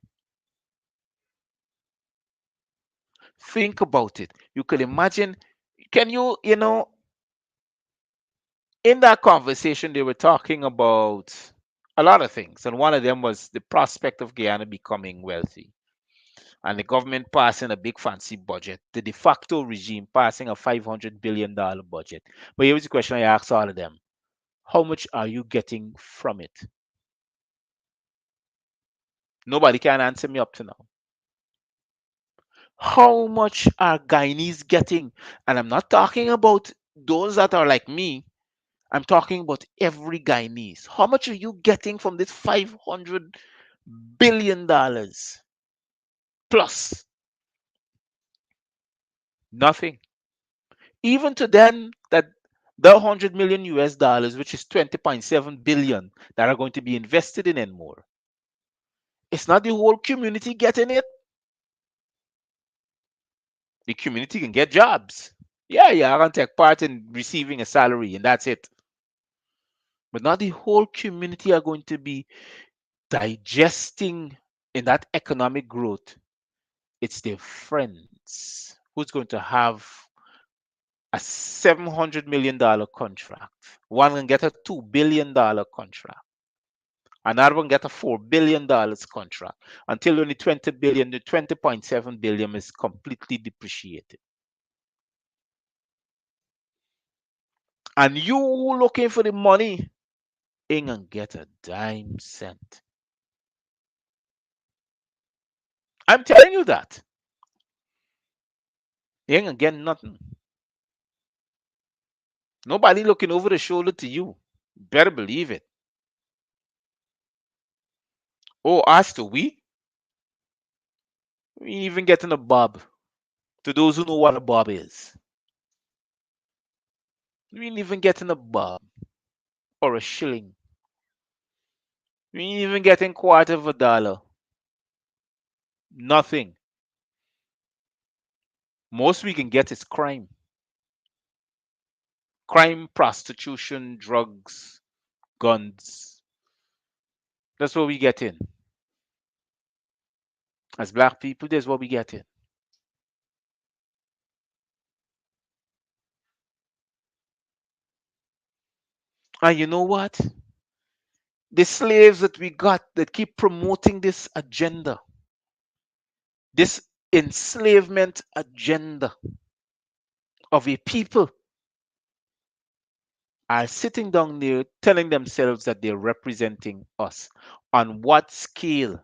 Think about it. You can imagine, can you, in that conversation, they were talking about a lot of things. And one of them was the prospect of Guyana becoming wealthy and the government passing a big fancy budget, the de facto regime passing a $500 billion budget. But here was the question I asked all of them: how much are you getting from it? Nobody can answer me up to now. How much are Guyanese getting? And I'm not talking about those that are like me. I'm talking about every Guyanese. How much are you getting from this $500 billion plus? Nothing. Even to them, that the 100 million US dollars, which is 20.7 billion, that are going to be invested in and more. It's not the whole community getting it. The community can get jobs. Yeah, yeah, I can take part in receiving a salary, and that's it. But not the whole community are going to be digesting in that economic growth. It's their friends who's going to have a $700 million contract. One can get a $2 billion contract. Another one get a $4 billion contract until only 20 billion, the 20.7 billion is completely depreciated. And you looking for the money ain't gonna get a dime cent. I'm telling you that. You ain't gonna get nothing. Nobody looking over the shoulder to you. Better believe it. Oh, as to we ain't even getting a bob. To those who know what a bob is, we ain't even getting a bob or a shilling. We ain't even getting quarter of a dollar. Nothing. Most we can get is crime. Crime, prostitution, drugs, guns. That's what we get in. As black people, that's what we get in. And you know what? The slaves that we got that keep promoting this agenda, this enslavement agenda of a people, are sitting down there telling themselves that they're representing us. On what scale?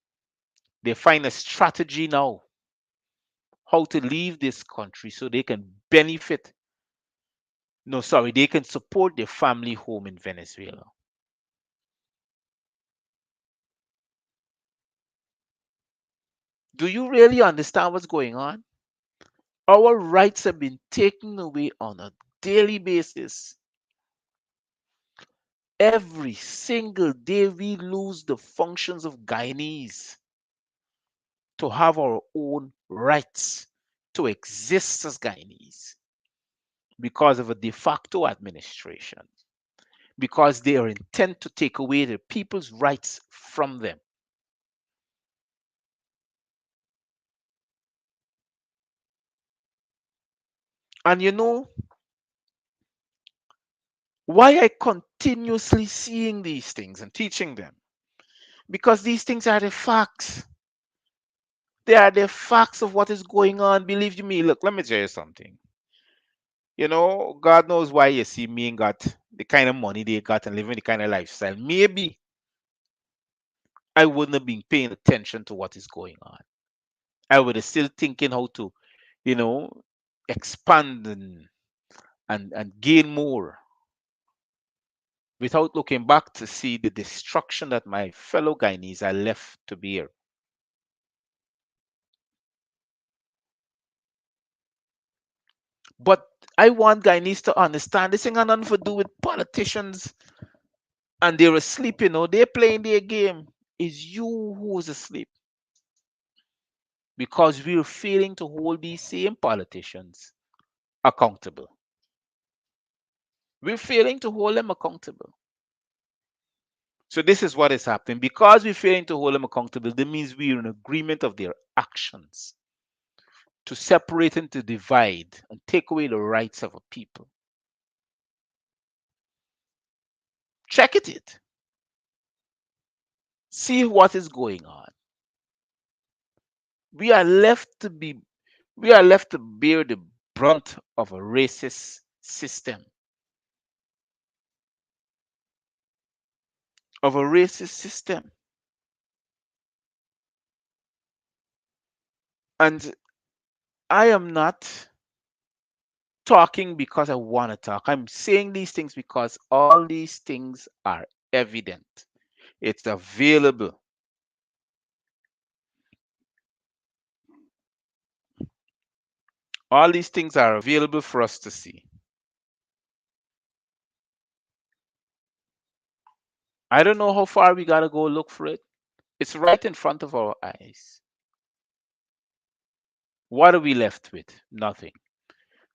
They find a strategy now how to leave this country so they can benefit. No, sorry, they can support their family home in Venezuela. Do you really understand what's going on? Our rights have been taken away on a daily basis. Every single day we lose the functions of Guyanese to have our own rights to exist as Guyanese because of a de facto administration, because they are intent to take away the people's rights from them. And you know why I continuously seeing these things and teaching them? Because these things are the facts. They are the facts of what is going on. Believe you me, look, let me tell you something. God knows why you see me and got the kind of money they got and living the kind of lifestyle. Maybe I wouldn't have been paying attention to what is going on. I would have still thinking how to, you know, expand and gain more without looking back to see the destruction that my fellow Guyanese are left to bear. But I want Guyanese to understand this ain't got nothing to do with politicians and they're asleep, they're playing their game. It's you who's asleep because we're failing to hold these same politicians accountable. We're failing to hold them accountable. So this is what is happening. Because we're failing to hold them accountable, that means we're in agreement of their actions to separate and to divide and take away the rights of a people. Check it. See what is going on. We are left to be we are left to bear the brunt of a racist system. Of a racist system. And I am not talking because I want to talk. I'm saying these things because all these things are evident. It's available. All these things are available for us to see. I don't know how far we got to go look for it. It's right in front of our eyes. What are we left with? Nothing.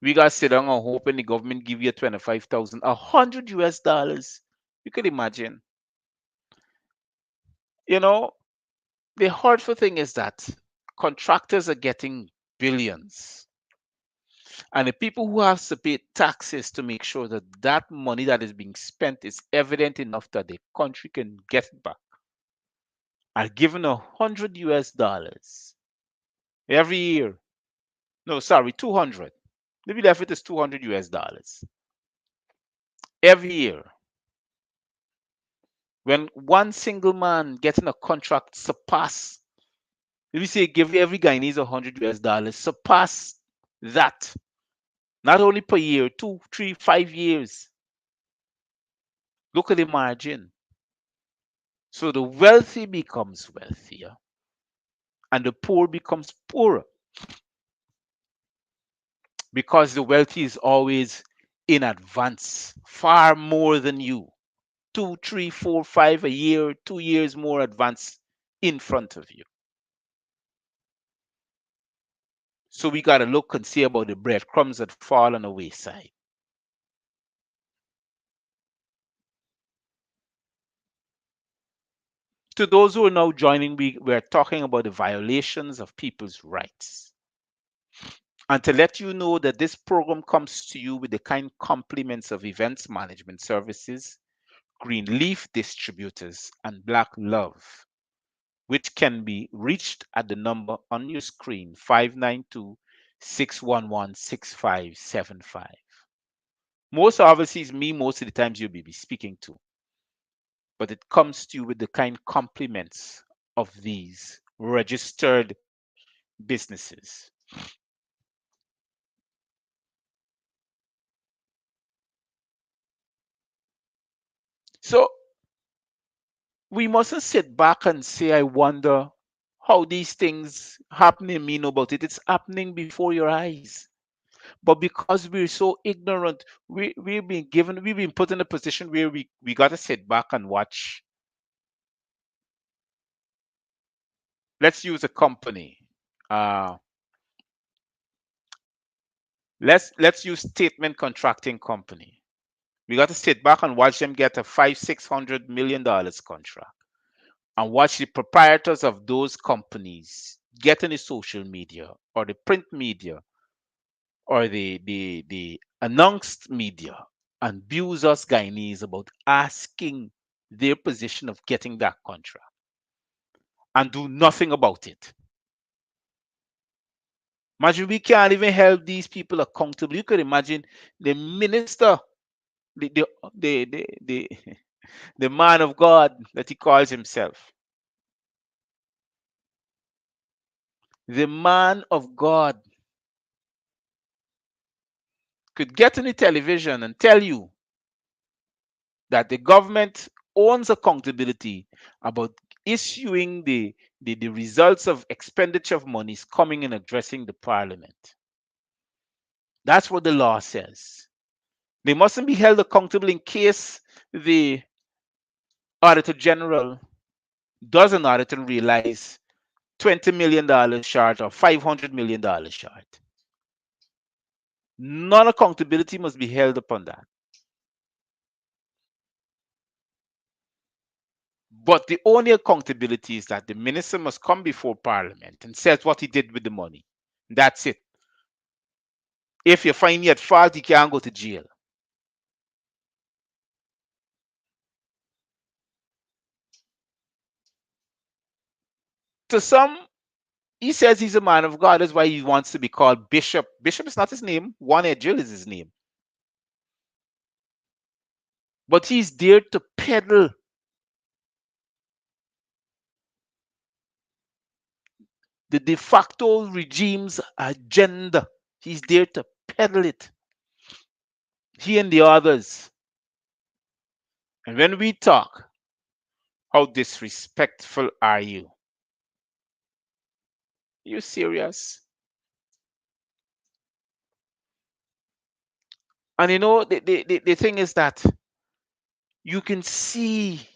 We got to sit down and hope and the government give you 25,000, $100. You could imagine. You know, the hurtful thing is that contractors are getting billions. And the people who have to pay taxes to make sure that that money that is being spent is evident enough that the country can get it back are given $100 every year. No, sorry, 200. Maybe left it is $200 every year. When one single man getting a contract surpass, let me say, give every Guyanese $100, surpass that. Not only per year, 2, 3, 5 years. Look at the margin. So the wealthy becomes wealthier and the poor becomes poorer because the wealthy is always in advance, far more than you. 2, 3, 4, 5 a year, 2 years more advance in front of you. So we got to look and see about the breadcrumbs that fall on the wayside. To those who are now joining, we're talking about the violations of people's rights. And to let you know that this program comes to you with the kind compliments of Events Management Services, Greenleaf Distributors, and Black Love, which can be reached at the number on your screen, 592-611-6575. Most obviously is me most of the times you'll be speaking to, but it comes to you with the kind compliments of these registered businesses. So we mustn't sit back and say, I wonder how these things happening, me know about it. It's happening before your eyes. But because we're so ignorant, we've been put in a position where we gotta sit back and watch. Let's use a company. Uh, let's use statement contracting company. We got to sit back and watch them get a 500-600 million dollars contract, and watch the proprietors of those companies get in the social media or the print media or the announced media and abuse us Guyanese about asking their position of getting that contract and do nothing about it. Imagine we can't even help these people accountable. You could imagine the minister, the the the the man of God that he calls himself, the man of God could get on the television and tell you that the government owns accountability about issuing the results of expenditure of monies coming and addressing the parliament. That's what the law says. They mustn't be held accountable in case the auditor general doesn't audit and realize $20 million short or $500 million short. Non accountability must be held upon that. But the only accountability is that the minister must come before parliament and says what he did with the money. That's it. If you find me at fault, he can't go to jail. To some, he says he's a man of God. That's why he wants to be called bishop. Bishop is not his name. One Edgel is his name. But he's there to peddle the de facto regime's agenda. He's there to peddle it. He and the others. And when we talk, how disrespectful are you? You serious? And you know, the thing is that you can see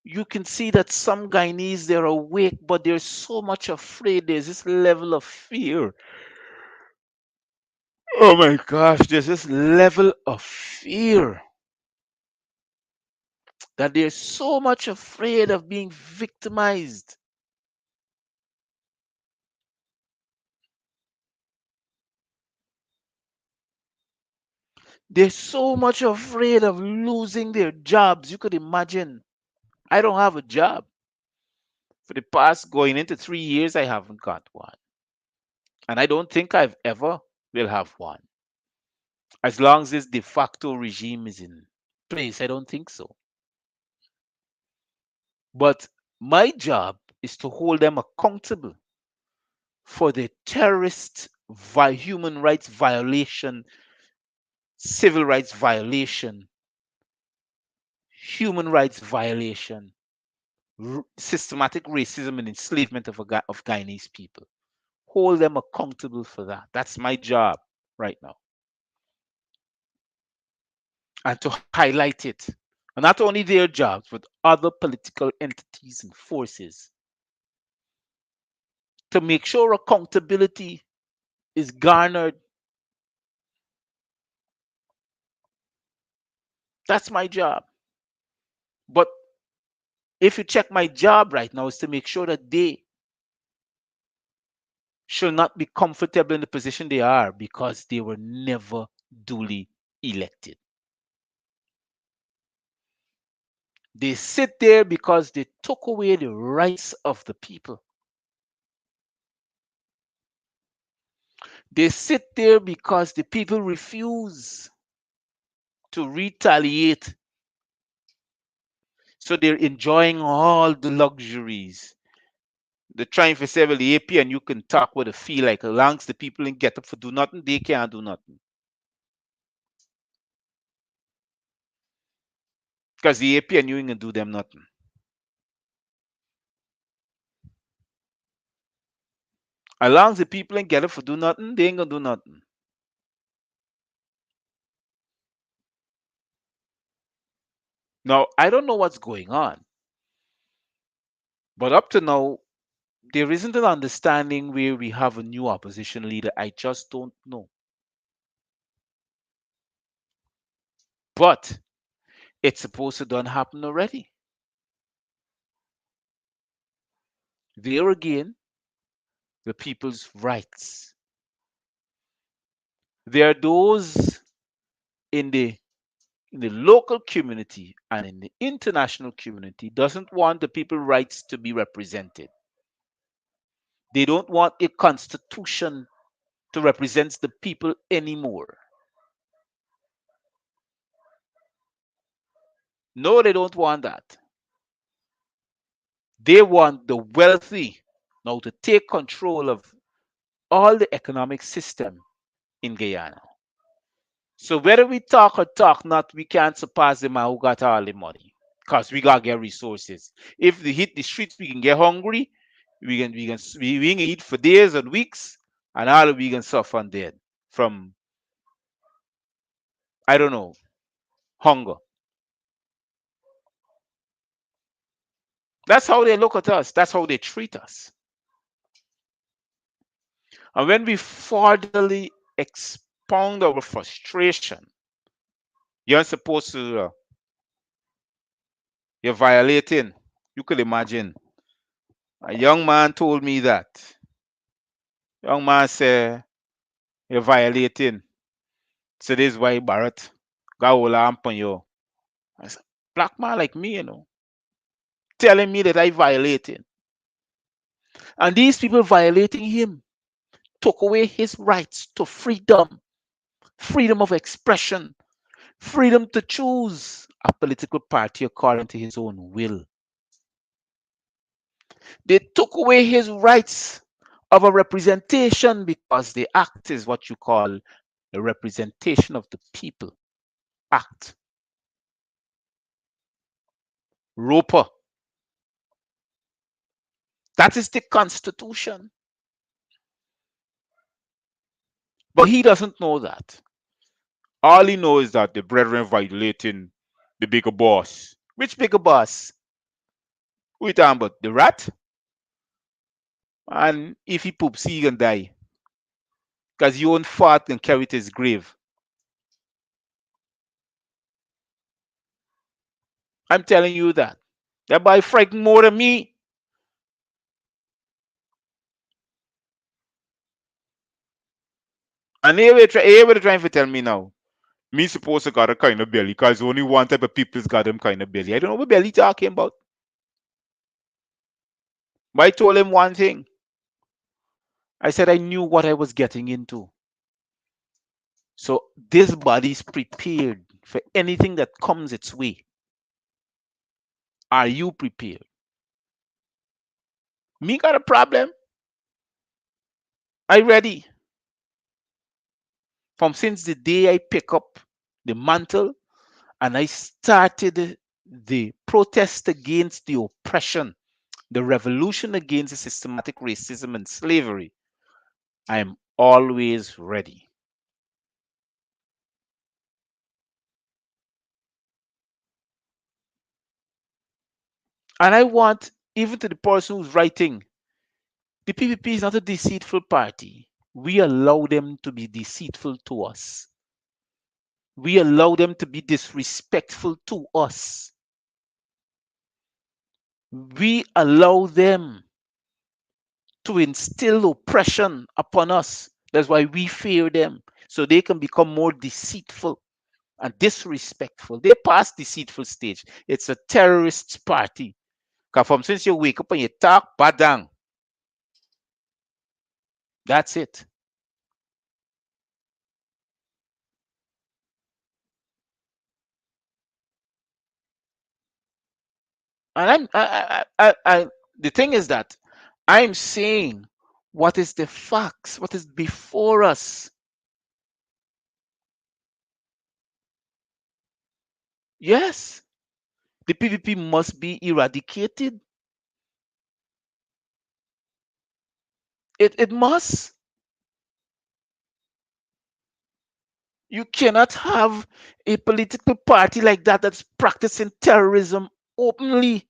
you can see that some Guyanese they're awake, but they're so much afraid. There's this level of fear. Oh my gosh, there's this level of fear that they're so much afraid of being victimized. They're so much afraid of losing their jobs. You could imagine. I don't have a job. For the past going into 3 years, I haven't got one. And I don't think I've ever will have one. As long as this de facto regime is in place, I don't think so. But my job is to hold them accountable for the terrorist human rights violation, civil rights violation, human rights violation, systematic racism and enslavement of Guyanese people. Hold them accountable for that. That's my job right now. And to highlight it. And not only their jobs, but other political entities and forces to make sure accountability is garnered. That's my job. But if you check my job right now is to make sure that they should not be comfortable in the position they are because they were never duly elected. They sit there because they took away the rights of the people. They sit there because the people refuse to retaliate. So they're enjoying all the luxuries. They're trying for several AP and you can talk with a feel like as long as the people ain't get up for do nothing, they can't do nothing. Because the AP and you ain't gonna do them nothing. As long as the people ain't get up for do nothing, they ain't gonna do nothing. Now, I don't know what's going on, but up to now, there isn't an understanding where we have a new opposition leader. I just don't know. But it's supposed to done happen already. There again, the people's rights. There are those in the local community and in the international community doesn't want the people's rights to be represented. They don't want a constitution to represent the people anymore. No, they don't want that. They want the wealthy now to take control of all the economic system in Guyana. So whether we talk or talk not, we can't surpass the man who got all the money. Because we gotta get resources. If we hit the streets, we can get hungry, we can eat for days and weeks, and all we can suffer and dead from I don't know, hunger. That's how they look at us, that's how they treat us. And when we furtherly expound our frustration, you're supposed to you're violating. You could imagine. A young man told me that. Young man said, you're violating. So this is why Barrett got all lamp on you. I said, black man like me, telling me that I violating. And these people violating him took away his rights to freedom, freedom of expression, freedom to choose a political party according to his own will. They took away his rights of a representation because the act is what you call a representation of the people act. Roper. That is the constitution. But he doesn't know that. All he knows is that the brethren violating the bigger boss. Which bigger boss? Who you talking about? The rat? And if he poops, he can die. Because you won't fart and carry to his grave. I'm telling you that. That boy frightened more than me. And they were trying to tell me now. Me supposed to got a kind of belly because only one type of people's got them kind of belly. I don't know what belly talking about. But I told him one thing. I said I knew what I was getting into. So this body's prepared for anything that comes its way. Are you prepared? Me got a problem. I ready. From since the day I pick up the mantle and I started the protest against the oppression, the revolution against the systematic racism and slavery, I am always ready. And I want, even to the person who's writing, the PPP is not a deceitful party. We allow them to be deceitful to us. We allow them to be disrespectful to us. We allow them to instill oppression upon us. That's why we fear them. So they can become more deceitful and disrespectful. They past deceitful stage. It's a terrorist party. Because from since you wake up and you talk, badang. That's it. And the thing is that I'm saying what is the facts, what is before us. Yes, the PVP must be eradicated. It must. You cannot have a political party like that that's practicing terrorism openly,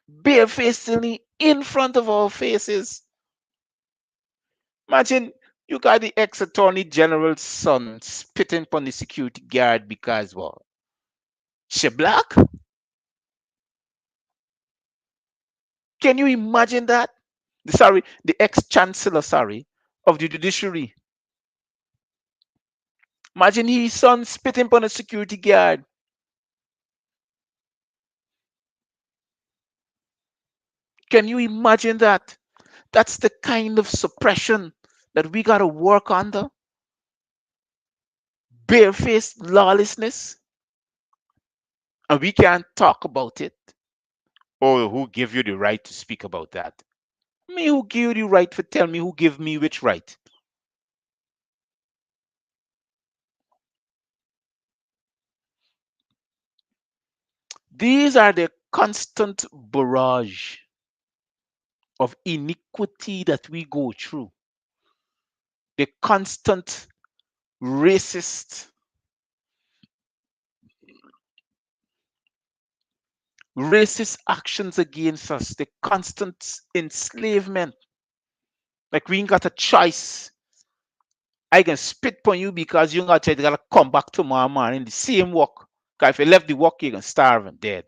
barefacedly, in front of our faces. Imagine you got the ex-attorney general's son spitting upon the security guard because what? She black? Can you imagine that? Sorry, the ex-chancellor, sorry, of the judiciary. Imagine his son spitting upon a security guard. Can you imagine that? That's the kind of suppression that we got to work under. Barefaced lawlessness, and we can't talk about it. Oh, who gave you the right to speak about that? Me, who give you the right to tell me who give me which right? These are the constant barrage of iniquity that we go through. The constant racist, racist actions against us, the constant enslavement. Like we ain't got a choice. I can spit on you because you got to gotta come back tomorrow morning the same work. Because if you left the work, you're gonna starve and dead.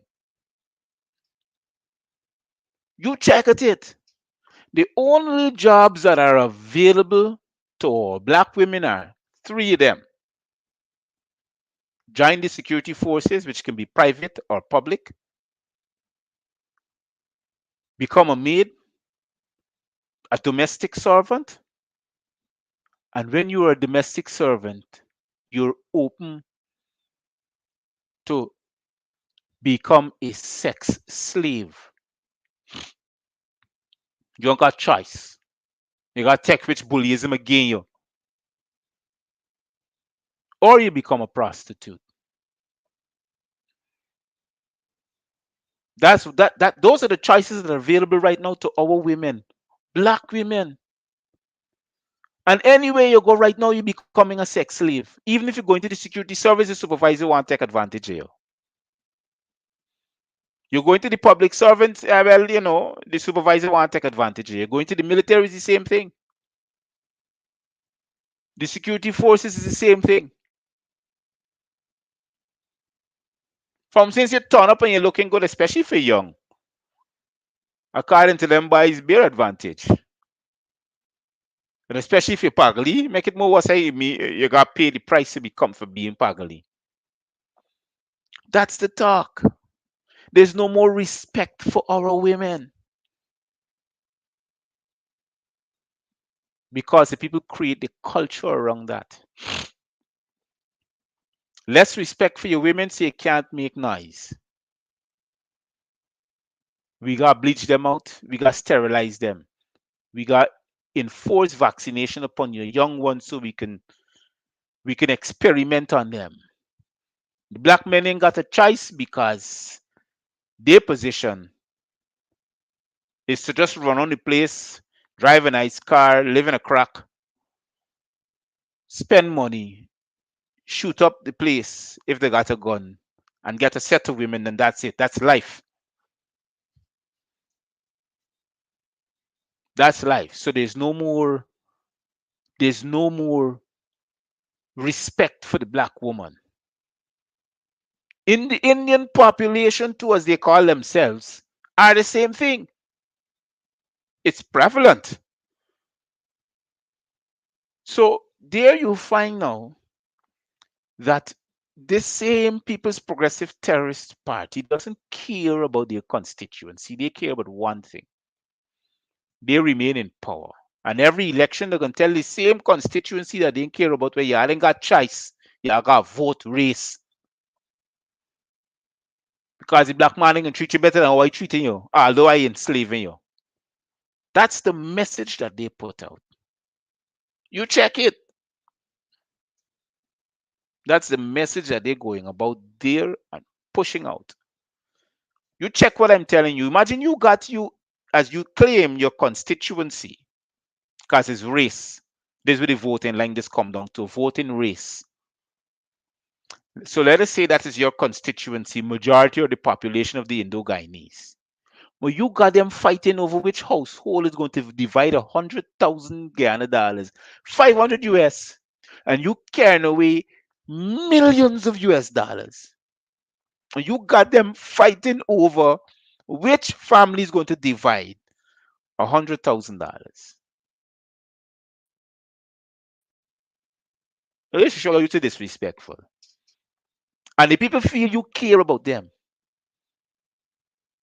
You check at it. The only jobs that are available to all black women are three of them. Join the security forces, which can be private or public, become a maid, a domestic servant, and when you are a domestic servant, you're open to become a sex slave. You don't got choice. You got to take which bullyism again you, or you become a prostitute. Those are the choices that are available right now to our women, black women. And anywhere you go right now, you're becoming a sex slave. Even if you go into the security service, the supervisor want to take advantage of you. You go into the public servant, well, the supervisor want to take advantage of you. Go into the military is the same thing. The security forces is the same thing. From since you turn up and you're looking good, especially if you're young, according to them, by is bare advantage. And especially if you're pagli, make it more worse. You got to pay the price to become for being pagli. That's the talk. There's no more respect for our women because the people create the culture around that. Less respect for your women so you can't make noise. We got to bleach them out. We got to sterilize them. We got to enforce vaccination upon your young ones so we can experiment on them. The black men ain't got a choice because their position is to just run on the place, drive a nice car, live in a crack, spend money, shoot up the place if they got a gun, and get a set of women, and that's it. That's life. That's life. So there's no more respect for the black woman. In the Indian population, too, as they call themselves, are the same thing. It's prevalent. So there you find now that this same People's Progressive Terrorist Party doesn't care about their constituency. They care about one thing. They remain in power. And every election, they're going to tell the same constituency that they don't care about where you ain't got choice. You got vote race. Because the black man ain't going to treat you better than how I treating you, although I enslaving you. That's the message that they put out. You check it. That's the message that they're going about there and pushing out. You check what I'm telling you. Imagine you got you, as you claim your constituency, because it's race. This is where the voting line just come down to voting race. So let us say that is your constituency, majority of the population of the Indo-Guyanese. Well, you got them fighting over which household is going to divide 100,000 Guyana dollars, 500 US, and you carrying away millions of US dollars. And you got them fighting over which family is going to divide $100,000. This show you to disrespectful. And the people feel you care about them.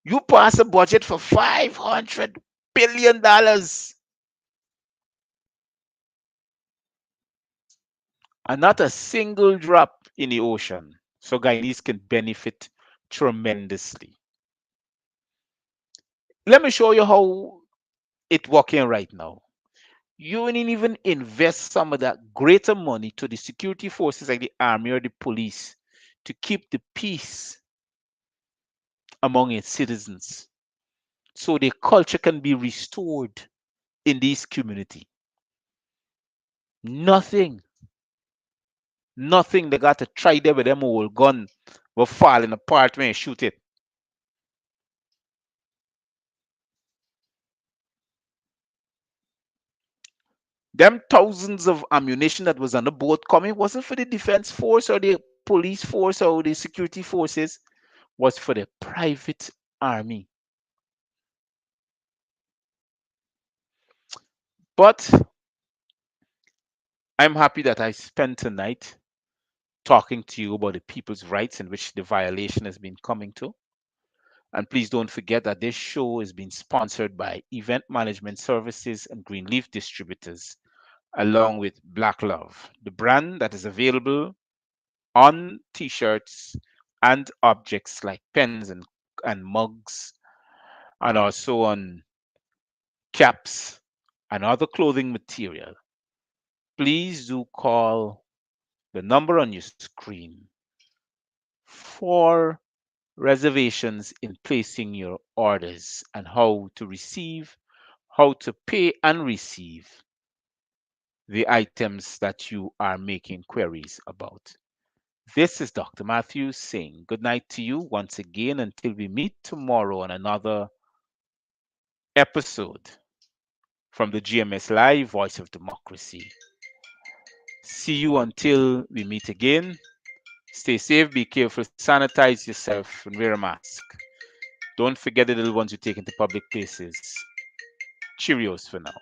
You pass a budget for $500 billion and not a single drop in the ocean. So Guyanese can benefit tremendously. Let me show you how it working right now. You didn't even invest some of that greater money to the security forces like the army or the police to keep the peace among its citizens so the culture can be restored in this community. Nothing. Nothing. They got to try there with them old gun will falling apart when you shoot it. Them thousands of ammunition that was on the boat coming wasn't for the defense force or the police force or the security forces, was for the private army. But I'm happy that I spent tonight talking to you about the people's rights in which the violation has been coming to. And please don't forget that this show is being sponsored by Event Management Services and Greenleaf Distributors, along with Black Love, the brand that is available on t-shirts and objects like pens and mugs, and also on caps and other clothing material. Please do call the number on your screen for reservations in placing your orders and how to receive, how to pay and receive the items that you are making queries about. This is Dr. Matthews saying good night to you once again until we meet tomorrow on another episode from the GMS Live Voice of Democracy. See you until we meet again. Stay safe, be careful, sanitize yourself, and wear a mask. Don't forget the little ones you take into public places. Cheerios for now.